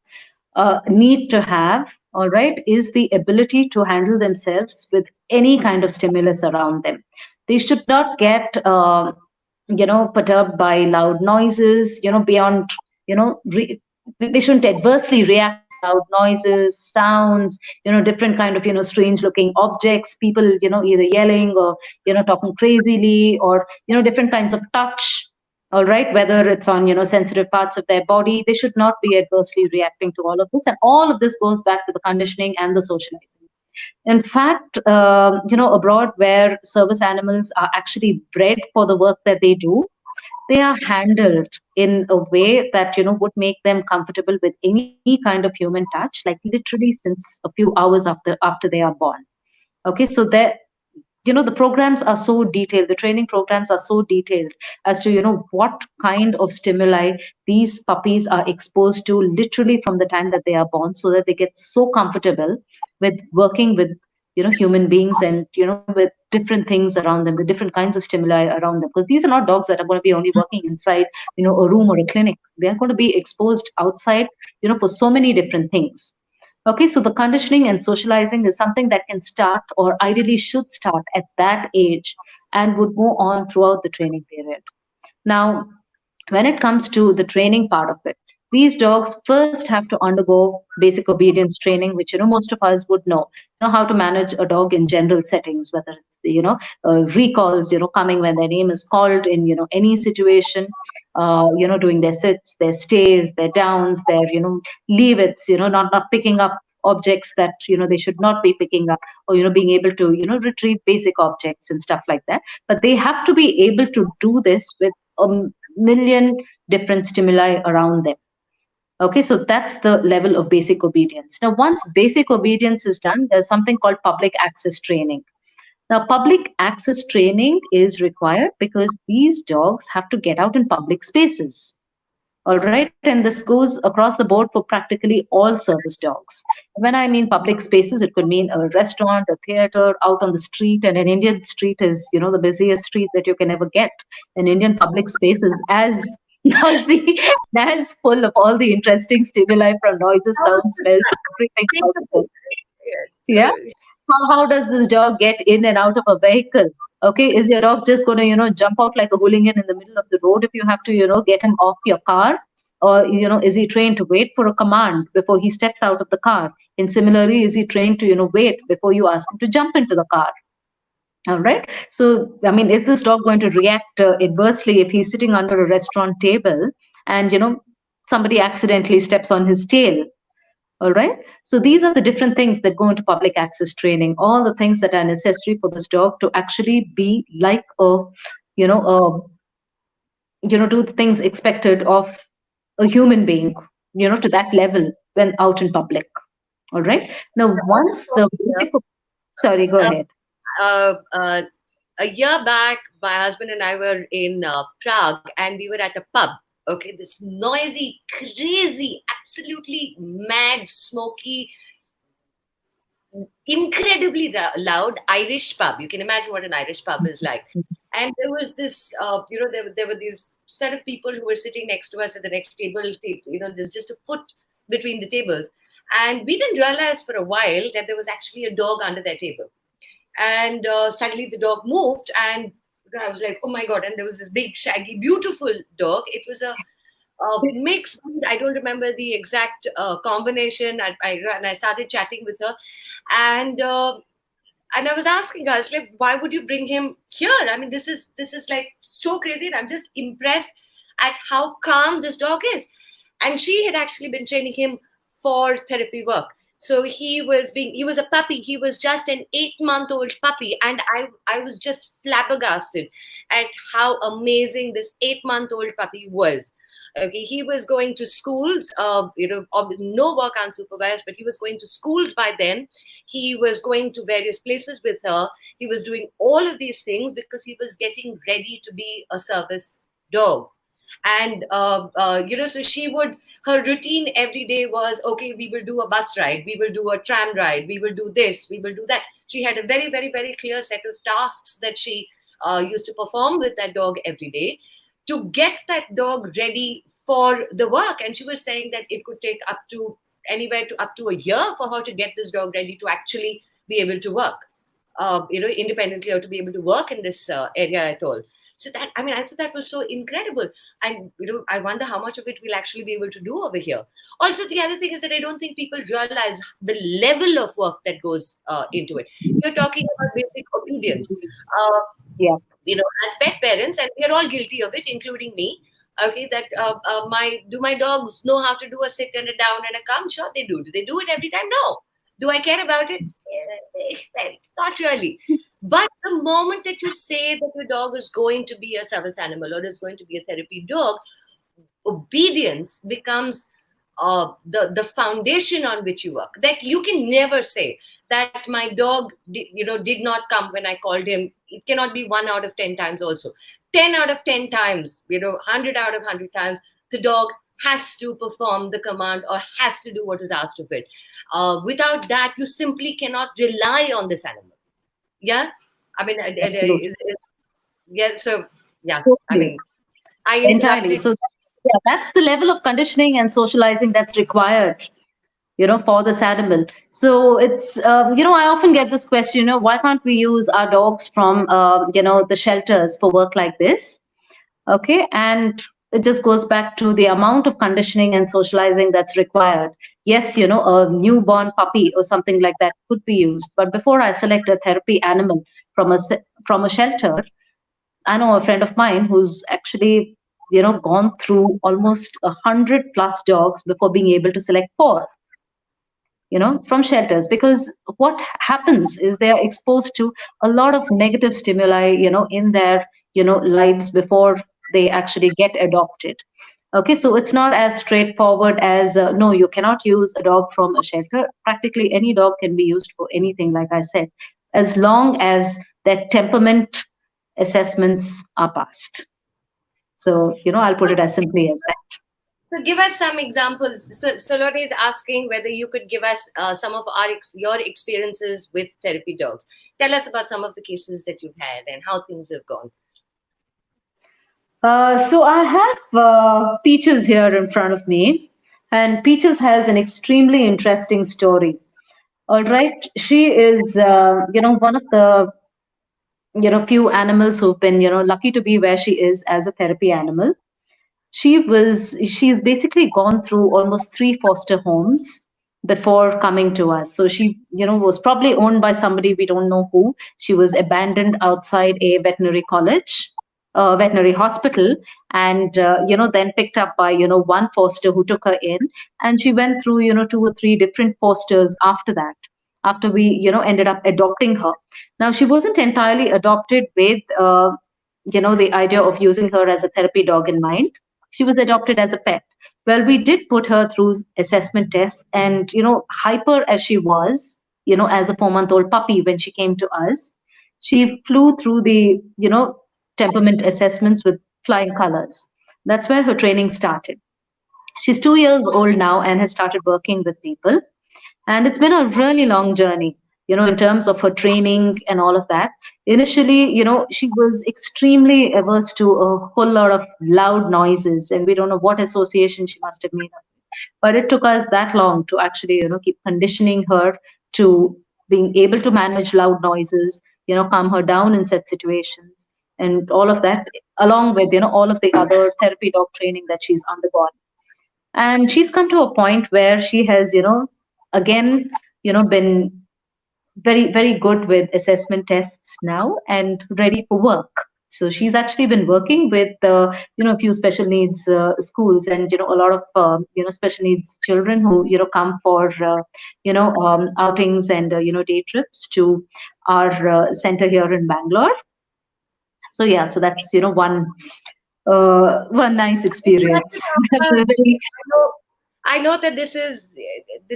need to have, all right, is the ability to handle themselves with any kind of stimulus around them. They should not get perturbed by loud noises, beyond, they shouldn't adversely react to loud noises, sounds, different kind of, strange looking objects, people, either yelling or, talking crazily, or, different kinds of touch. All right, whether it's on, sensitive parts of their body, they should not be adversely reacting to all of this. And all of this goes back to the conditioning and the socializing. In fact, abroad where service animals are actually bred for the work that they do, they are handled in a way that would make them comfortable with any kind of human touch, like literally since a few hours after they are born. Okay, so there, the programs are so detailed, the training programs are so detailed as to what kind of stimuli these puppies are exposed to literally from the time that they are born, so that they get so comfortable with working with human beings, and with different things around them, with different kinds of stimuli around them, because these are not dogs that are going to be only working inside a room or a clinic. They are going to be exposed outside for so many different things. Okay, so the conditioning and socializing is something that can start, or ideally should start, at that age and would go on throughout the training period. Now, when it comes to the training part of it, these dogs first have to undergo basic obedience training, which most of us would know how to manage a dog in general settings, whether it's recalls, coming when their name is called in any situation, doing their sits, their stays, their downs, their leave its, not picking up objects that they should not be picking up, or being able to retrieve basic objects and stuff like that. But they have to be able to do this with a million different stimuli around them. Okay, so that's the level of basic obedience. Now, once basic obedience is done, there's something called public access training. Now, public access training is required because these dogs have to get out in public spaces. All right, and this goes across the board for practically all service dogs. When I mean public spaces, it could mean a restaurant, a theater, out on the street. And an Indian street is, the busiest street that you can ever get. An Indian public space is as noisy, as full of all the interesting stimuli from noises, sounds, smells, everything possible. Yeah. How does this dog get in and out of a vehicle? Okay, is your dog just going to, jump out like a hooligan in the middle of the road if you have to, get him off your car? Or, is he trained to wait for a command before he steps out of the car? And similarly, is he trained to, wait before you ask him to jump into the car? All right. So, I mean, is this dog going to react adversely if he's sitting under a restaurant table and, somebody accidentally steps on his tail? All right. So these are the different things that go into public access training, all the things that are necessary for this dog to actually be like you know, do the things expected of a human being, to that level when out in public. All right. Now, once the basic, sorry, go ahead. A year back, my husband and I were in Prague, and we were at a pub. Okay, this noisy, crazy, absolutely mad, smoky, incredibly loud Irish pub. You can imagine what an Irish pub is like. And there was this, there were these set of people who were sitting next to us at the next table. There's just a foot between the tables. And we didn't realize for a while that there was actually a dog under their table. And suddenly the dog moved, and I was like, oh my God. And there was this big, shaggy, beautiful dog. It was a mix. I don't remember the exact combination. And I started chatting with her. And I was asking her, like, why would you bring him here? I mean, this is like so crazy. And I'm just impressed at how calm this dog is. And she had actually been training him for therapy work. So he was a puppy. He was just an 8-month-old puppy. And I was just flabbergasted at how amazing this 8-month-old puppy was. Okay, he was going to schools, no work unsupervised, but he was going to schools by then. He was going to various places with her. He was doing all of these things because he was getting ready to be a service dog. And, so her routine every day was, okay, we will do a bus ride, we will do a tram ride, we will do this, we will do that. She had a very, very, very clear set of tasks that she used to perform with that dog every day to get that dog ready for the work. And she was saying that it could take up to a year for her to get this dog ready to actually be able to work, independently, or to be able to work in this area at all. So that, I mean, I thought that was so incredible. And, I wonder how much of it we'll actually be able to do over here. Also, the other thing is that I don't think people realize the level of work that goes into it. You're talking about basic obedience. Uh, Yeah. as pet parents, and we are all guilty of it, including me. Okay, that my dogs know how to do a sit and a down and a come? Sure, they do. Do they do it every time? No. Do I care about it? Not really. But the moment that you say that your dog is going to be a service animal or is going to be a therapy dog, obedience becomes the foundation on which you work. That you can never say that my dog did not come when I called him. It cannot be 1 out of 10 times. Also 10 out of 10 times, 100 out of 100 times, the dog has to perform the command or has to do what is asked of it. Without that, you simply cannot rely on this animal. Yeah, I mean, Absolutely. yeah. So yeah, I Totally. mean, I Entirely. interrupted. So that's the level of conditioning and socializing that's required, for this animal. So it's, I often get this question, why can't we use our dogs from, the shelters for work like this? Okay. And it just goes back to the amount of conditioning and socializing that's required. Yes, a newborn puppy or something like that could be used. But before I select a therapy animal from a shelter, I know a friend of mine who's actually, gone through almost 100+ dogs before being able to select four, from shelters. Because what happens is they are exposed to a lot of negative stimuli, in their, lives before they actually get adopted. Okay, so it's not as straightforward as no, you cannot use a dog from a shelter. Practically any dog can be used for anything, like I said, as long as their temperament assessments are passed. So, I'll put it as simply as that. So give us some examples. So Salone is asking whether you could give us some of your experiences with therapy dogs. Tell us about some of the cases that you've had and how things have gone. So I have Peaches here in front of me, and Peaches has an extremely interesting story. All right, she is, one of the, few animals who've been, lucky to be where she is as a therapy animal. She's basically gone through almost three foster homes before coming to us. So she, was probably owned by somebody, we don't know who. She was abandoned outside a veterinary hospital, and then picked up by one foster who took her in, and she went through two or three different fosters after that, after we ended up adopting her. Now she wasn't entirely adopted with the idea of using her as a therapy dog in mind. She was adopted as a pet. Well, we did put her through assessment tests, and hyper as she was, as a 4-month-old puppy when she came to us, she flew through the temperament assessments with flying colors. That's where her training started. She's 2 years old now and has started working with people. And it's been a really long journey, in terms of her training and all of that. Initially, she was extremely averse to a whole lot of loud noises, and we don't know what association she must have made up. But it took us that long to actually, keep conditioning her to being able to manage loud noises, calm her down in such situations, and all of that, along with, all of the other therapy dog training that she's undergone. And she's come to a point where she has, again, been very, very good with assessment tests now and ready for work. So she's actually been working with, a few special needs schools, and a lot of special needs children who come for outings and day trips to our center here in Bangalore. So yeah, so that's one nice experience. I know that this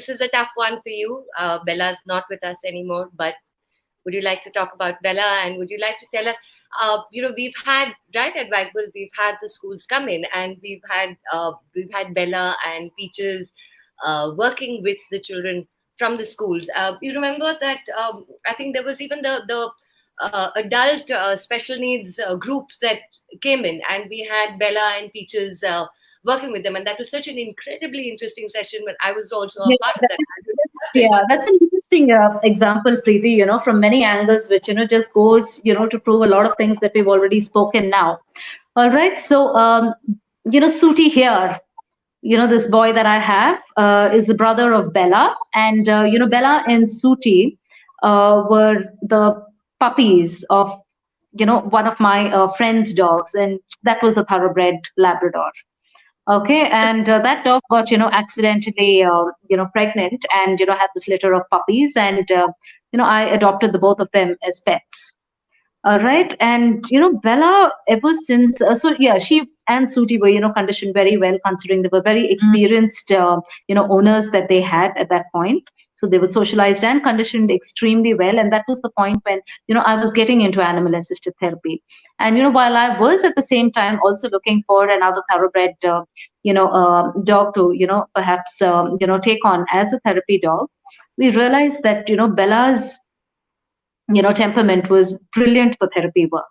is a tough one for you. Bella's not with us anymore, but would you like to talk about Bella, and would you like to tell us? We've had right at Wag-Ville, we've had the schools come in, and we've had Bella and Peaches working with the children from the schools. You remember that? I think there was even the adult special needs groups that came in, and we had Bella and Peaches working with them. And that was such an incredibly interesting session when I was also a Yeah, part of that. that's an interesting example, Preeti, from many angles, which, just goes, to prove a lot of things that we've already spoken now. All right. So, Suti here, this boy that I have is the brother of Bella. And, Bella and Suti were the puppies of, one of my friend's dogs. And that was a thoroughbred Labrador. Okay, and that dog got, accidentally, pregnant and, had this litter of puppies. And, I adopted the both of them as pets. All right. And, Bella, ever since, so yeah, she and Suti were, conditioned very well, considering they were very experienced, owners that they had at that point. So they were socialized and conditioned extremely well. And that was the point when, I was getting into animal assisted therapy. And, while I was at the same time also looking for another thoroughbred, dog to, perhaps, take on as a therapy dog, we realized that, Bella's temperament was brilliant for therapy work.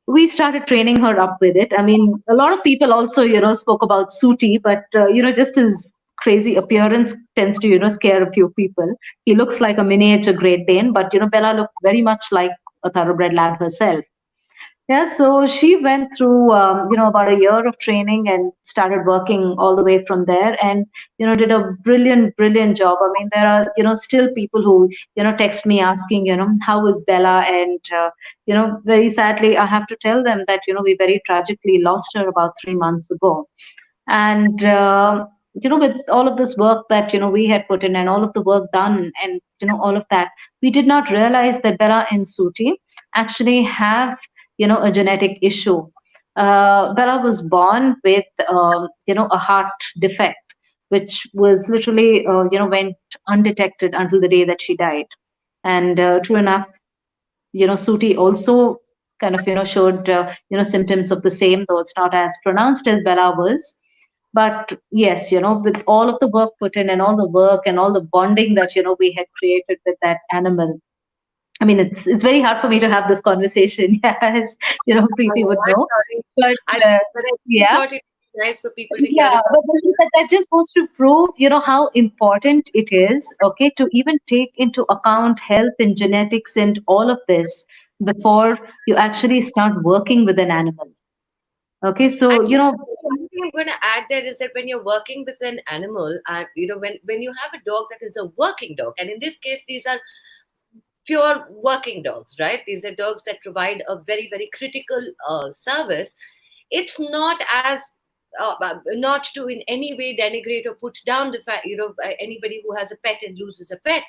We started training her up with it. I mean, a lot of people also, spoke about Suti, but, just his crazy appearance tends to, scare a few people. He looks like a miniature Great Dane, but, Bella looked very much like a thoroughbred lab herself. Yeah, so she went through, about a year of training and started working all the way from there and, did a brilliant, brilliant job. I mean, there are, still people who, text me asking, how is Bella? And, very sadly, I have to tell them that, we very tragically lost her about 3 months ago. And, with all of this work that, we had put in and all of the work done and, all of that, we did not realize that Bella and Suti actually have, a genetic issue. Bella was born with, a heart defect, which was literally, went undetected until the day that she died. And true enough, Suti also kind of, showed, symptoms of the same, though it's not as pronounced as Bella was. But yes, with all of the work put in and all the work and all the bonding that, we had created with that animal. I mean, it's very hard for me to have this conversation, as, I Preeti know, would I'm know. sorry. But But I really yeah, thought it was nice for people to hear yeah, about. but that just goes to prove, how important it is, okay, to even take into account health and genetics and all of this before you actually start working with an animal. Okay, And so, one thing I'm going to add there is that when you're working with an animal, when you have a dog that is a working dog, and in this case, these are pure working dogs, right? These are dogs that provide a very, very critical service. It's not as not to in any way denigrate or put down the fact, anybody who has a pet and loses a pet.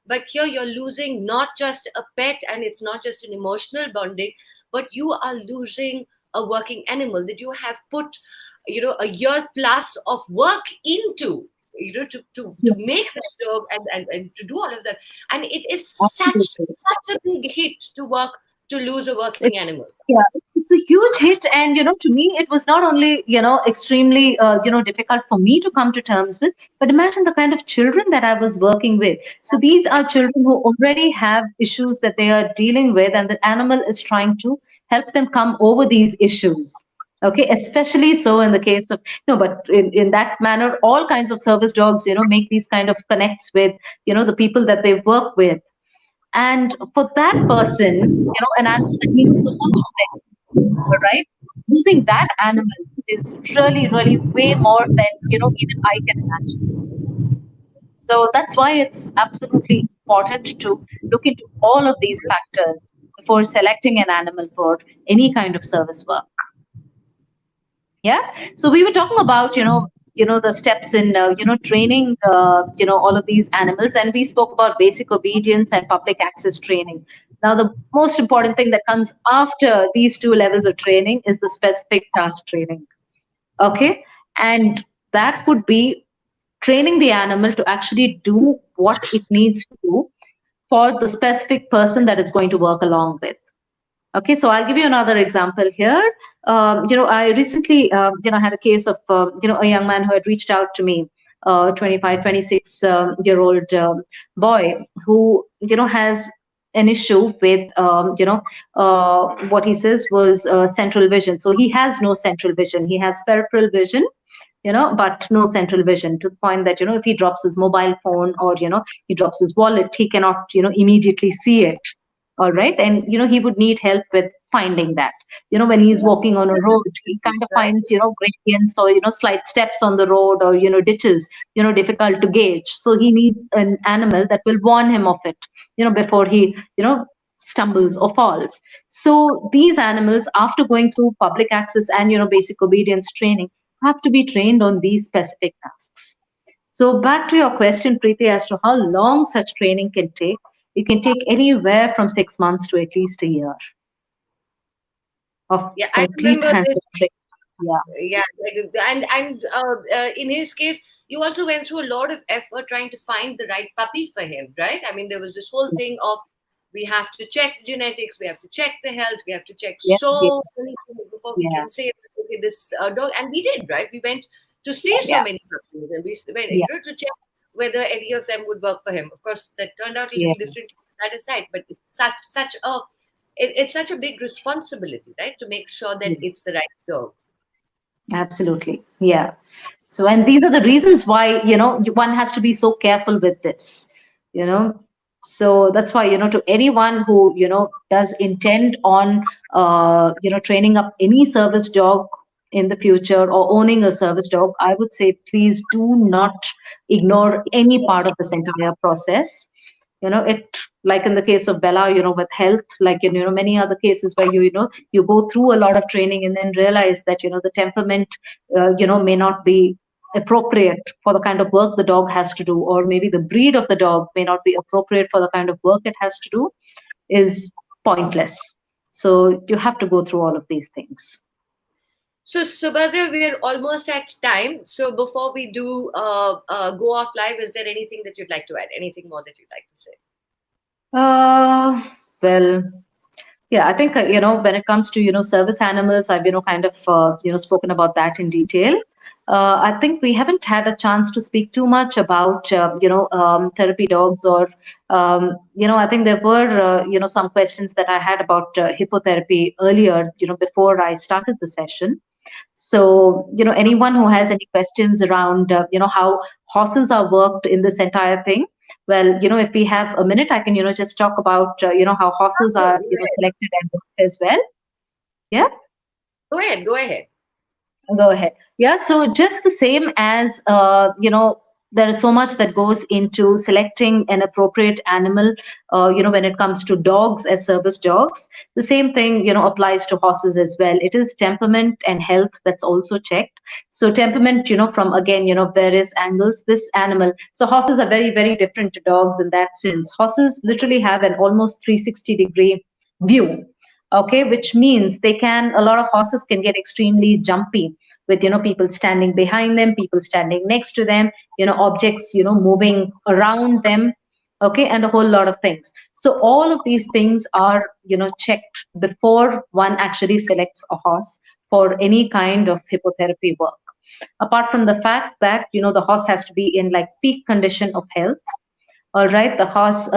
But here you're losing not just a pet and it's not just an emotional bonding, but you are losing a working animal that you have put, a year plus of work into, to make yes, that dog and to do all of that. And it is absolutely. such a big hit to work to lose a It, working animal. yeah, it's a huge hit, and to me, it was not only extremely difficult for me to come to terms with, but imagine the kind of children that I was working with. So these are children who already have issues that they are dealing with, and the animal is trying to help them come over these issues. Okay, especially so in the case of but in that manner, all kinds of service dogs make these kind of connects with the people that they work with. And for that person, an animal that means so much to them, all right? Losing that animal is really, really way more than, even I can imagine. So that's why it's absolutely important to look into all of these factors before selecting an animal for any kind of service work. Yeah. So we were talking about, the steps in, training, all of these animals, and we spoke about basic obedience and public access training. Now, the most important thing that comes after these two levels of training is the specific task training. Okay. And that would be training the animal to actually do what it needs to do for the specific person that it's going to work along with. Okay, so I'll give you another example here. I recently, had a case of, a young man who had reached out to me, 25, 26 year old boy who, has an issue with, what he says was central vision. So he has no central vision. He has peripheral vision, but no central vision, to the point that, if he drops his mobile phone, or, he drops his wallet, he cannot, immediately see it. All right. And, he would need help with finding that. When he's walking on a road, he kind of Right? finds, gradients, or, slight steps on the road, or, ditches, difficult to gauge. So he needs an animal that will warn him of it, before he, stumbles or falls. So these animals, after going through public access and, basic obedience training, have to be trained on these specific tasks. So back to your question, Preeti, as to how long such training can take. It can take anywhere from 6 months to at least a year of Yeah, I complete remember this. hands-on training. Yeah. Yeah, in his case, you also went through a lot of effort trying to find the right puppy for him, right? I mean, there was this whole thing of, we have to check the genetics, we have to check the health, we have to check Yes, so yes, many things before we yeah, can say, okay, this dog. And we did, right? We went to see so yeah, many puppies, and we went, yeah, to check whether any of them would work for him. Of course, that turned out a yeah, little different, that aside, but it's it's such a big responsibility, right, to make sure that yeah. it's the right dog. Absolutely. Yeah. So, and these are the reasons why, one has to be so careful with this, you know. So that's why, to anyone who, does intend on, training up any service dog in the future, or owning a service dog, I would say, please do not ignore any part of this entire process. It, like in the case of Bella, with health, like in, many other cases where you go through a lot of training and then realize that, the temperament, may not be appropriate for the kind of work the dog has to do, or maybe the breed of the dog may not be appropriate for the kind of work it has to do, is pointless. So you have to go through all of these things. So, Subhadra, we are almost at time. So, before we do go off live, is there anything that you'd like to add? Anything more that you'd like to say? uh well, yeah, I think, when it comes to, service animals, I've, kind of, spoken about that in detail. I think we haven't had a chance to speak too much about, therapy dogs, or, I think there were, some questions that I had about hippotherapy earlier, before I started the session. So, anyone who has any questions around, how horses are worked in this entire thing, well, if we have a minute, I can, just talk about, how horses Go are, ahead. selected and worked as well. Yeah. Go ahead. Go ahead. Go ahead. Yeah, so just the same as, there is so much that goes into selecting an appropriate animal, when it comes to dogs as service dogs. The same thing, applies to horses as well. It is temperament and health that's also checked. So temperament, from again, various angles, this animal. So horses are very, very different to dogs in that sense. Horses literally have an almost 360-degree view. Okay, which means a lot of horses can get extremely jumpy with, people standing behind them, people standing next to them, objects, moving around them. Okay, and a whole lot of things. So all of these things are, checked before one actually selects a horse for any kind of hippotherapy work. Apart from the fact that, the horse has to be in like peak condition of health. All right, the horse,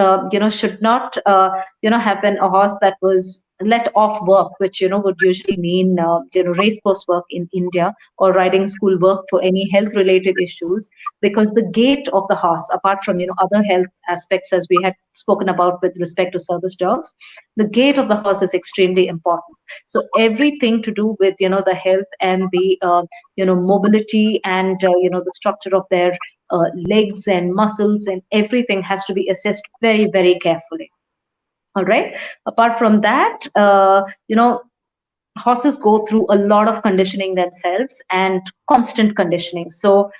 should not, have been a horse that was let off work, which, would usually mean, race course work in India, or riding school work for any health related issues, because the gait of the horse, apart from, other health aspects, as we had spoken about with respect to service dogs, the gait of the horse is extremely important. So everything to do with, the health and the, mobility and, the structure of their legs and muscles and everything has to be assessed very, very carefully. All right. Apart from that, horses go through a lot of conditioning themselves, and constant conditioning. So,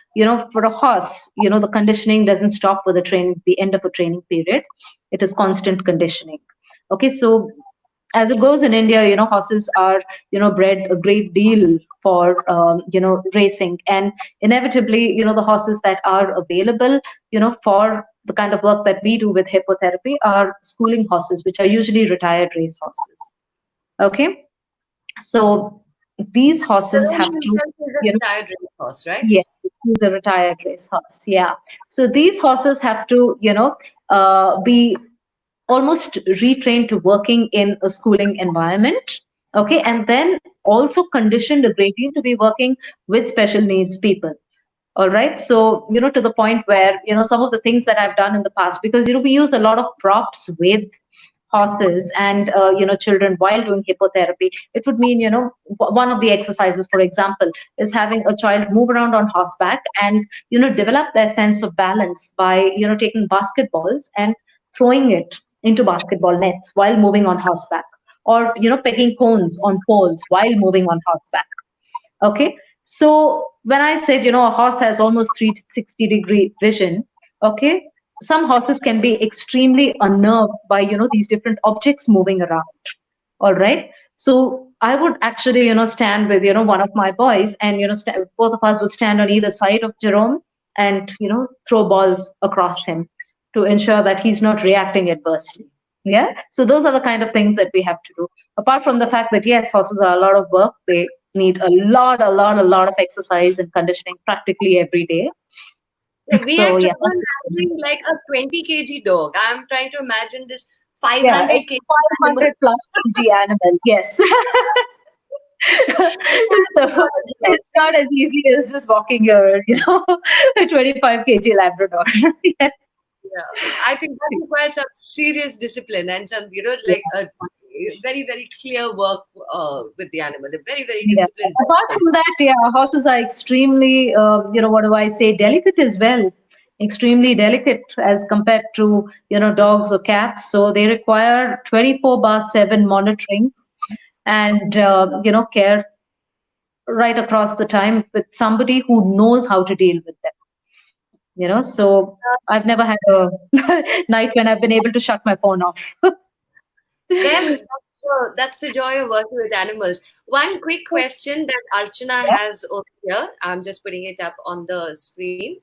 for a horse, the conditioning doesn't stop with the end of a training period. It is constant conditioning. Okay. So as it goes in India, horses are, bred a great deal for, racing, and inevitably, the horses that are available, for the kind of work that we do with hippotherapy are schooling horses, which are usually retired race horses. Okay, so these horses Karan have to, himself is a you know, retired race horse, right? yes, he's a retired race horse. Yeah, so these horses have to, be almost retrained to working in a schooling environment. Okay, and then also conditioned a great deal to be working with special needs people. All right. So, to the point where, some of the things that I've done in the past, because, we use a lot of props with horses and, children while doing hippotherapy. It would mean, one of the exercises, for example, is having a child move around on horseback and, develop their sense of balance by, taking basketballs and throwing it into basketball nets while moving on horseback, or, pegging cones on poles while moving on horseback. Okay. So when I said, a horse has almost 360-degree vision, okay, some horses can be extremely unnerved by, these different objects moving around. All right. So I would actually, stand with, one of my boys, and, both of us would stand on either side of Jerome and, throw balls across him to ensure that he's not reacting adversely. Yeah. So those are the kind of things that we have to do. Apart from the fact that, yes, horses are a lot of work. They need a lot of exercise and conditioning practically every day. Yeah, we So had yeah. trouble handling like a 20 kg dog. I'm trying to imagine this Yeah, a 500 kg animal. 500 plus kg animal. Yes. So it's not as easy as just walking your, a 25 kg Labrador. Yeah. Yeah, I think that requires some serious discipline and some, like a very, very clear work with the animal, a very, very Yeah. disciplined Apart work. from that, yeah, horses are extremely, what do I say, delicate as well. Extremely delicate as compared to, dogs or cats. So they require 24/7 monitoring and, care right across the time with somebody who knows how to deal with them. So I've never had a night when I've been able to shut my phone off. Well, that's the joy of working with animals. One quick question that Archana has over here. I'm just putting it up on the screen.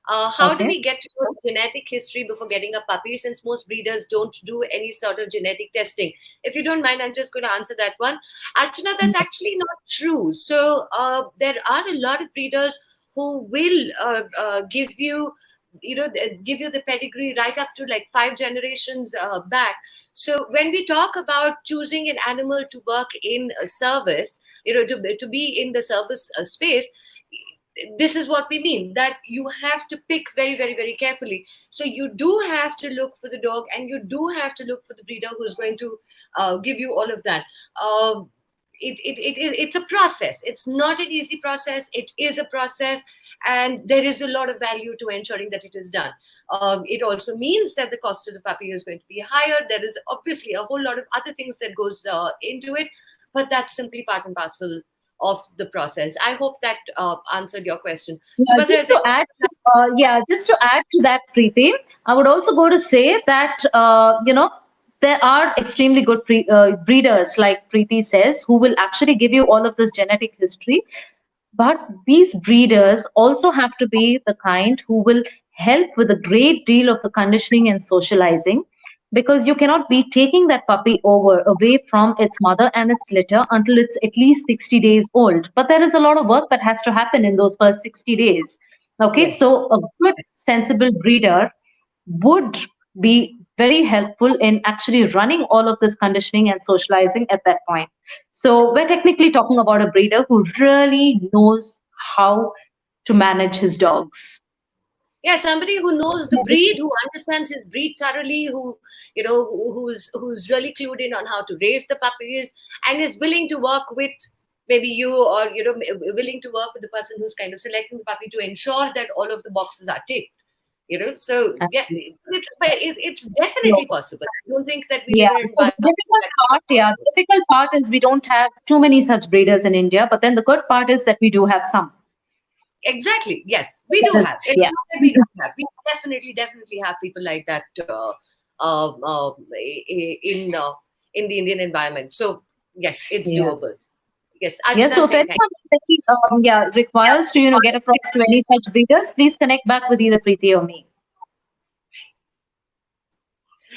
How do we Okay. get to know the genetic history before getting a puppy, since most breeders don't do any sort of genetic testing? If you don't mind, I'm just going to answer that one. Archana, that's actually not true. So there are a lot of breeders who will give you, give you the pedigree right up to like 5 generations back. So when we talk about choosing an animal to work in a service, to be in the service space, this is what we mean, that you have to pick very, very, very carefully. So you do have to look for the dog, and you do have to look for the breeder who's going to give you all of that. It's a process. It's not an easy process. It is a process, and there is a lot of value to ensuring that it is done. It also means that the cost of the puppy is going to be higher. There is obviously a whole lot of other things that goes into it, but that's simply part and parcel of the process. I hope that answered your question. Yeah, Subhadra, is it? just to add to that, Preeti, I would also go to say that, there are extremely good breeders, like Preeti says, who will actually give you all of this genetic history. But these breeders also have to be the kind who will help with a great deal of the conditioning and socializing, because you cannot be taking that puppy over away from its mother and its litter until it's at least 60 days old. But there is a lot of work that has to happen in those first 60 days. Okay, Yes. so a good, sensible breeder would be very helpful in actually running all of this conditioning and socializing at that point. So we're technically talking about a breeder who really knows how to manage his dogs. Yeah, somebody who knows the breed, who understands his breed thoroughly, who who's really clued in on how to raise the puppies, and is willing to work with maybe you, or willing to work with the person who's kind of selecting the puppy to ensure that all of the boxes are ticked. So yeah, it's definitely possible. I don't think that we Yeah, live in an so the environment difficult that. part, the difficult part is we don't have too many such breeders in India, but then the good part is that we do have some. Exactly. Yes, we That do is, have. It's yeah. not that we don't have. We definitely have people like that in the Indian environment. So yes, it's Yeah. doable. Yes, Yeah, Archana so if saying anyone thank requires to, get across to any such breeders, please connect back with either Preeti or me.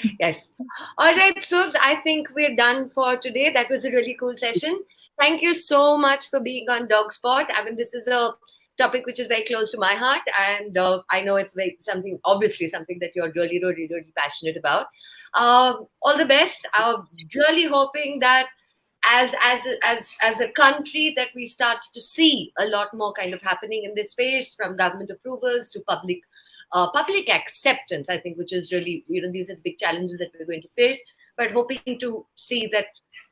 you. Yes. All right, Subs. I think we're done for today. That was a really cool session. Thank you so much for being on DogSpot. I mean, this is a topic which is very close to my heart, and I know it's very something, obviously something that you're really, really, really passionate about. All the best. I'm really hoping that as a country, that we start to see a lot more kind of happening in this space, from government approvals to public acceptance, I think, which is really, these are the big challenges that we're going to face, but hoping to see that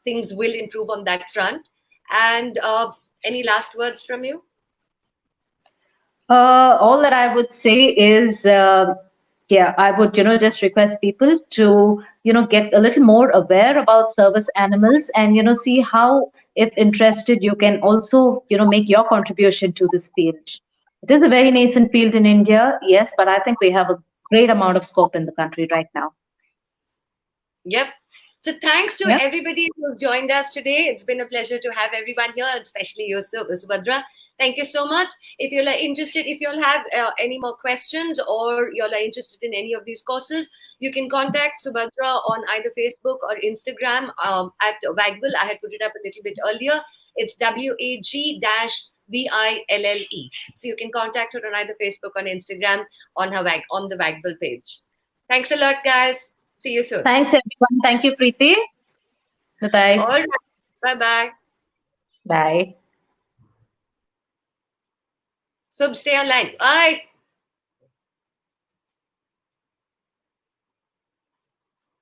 things will improve on that front. And any last words from you? All that I would say is, yeah, I would, just request people to, get a little more aware about service animals and, see how, if interested, you can also, make your contribution to this field. It is a very nascent field in India, yes, but I think we have a great amount of scope in the country right now. Yep. So thanks to Yep. everybody who's joined us today. It's been a pleasure to have everyone here, especially you, Subadhra. Thank you so much. If you're interested, if you'll have any more questions, or you're interested in any of these courses, you can contact Subadhra on either Facebook or Instagram at Wag-Ville. I had put it up a little bit earlier. It's WAG-VILLE. So you can contact her on either Facebook or Instagram on the Wag-Ville page. Thanks a lot, guys. See you soon. Thanks, everyone. Thank you, Preeti. Bye-bye. All right. Bye-bye. Bye. Sub, stay online. Bye.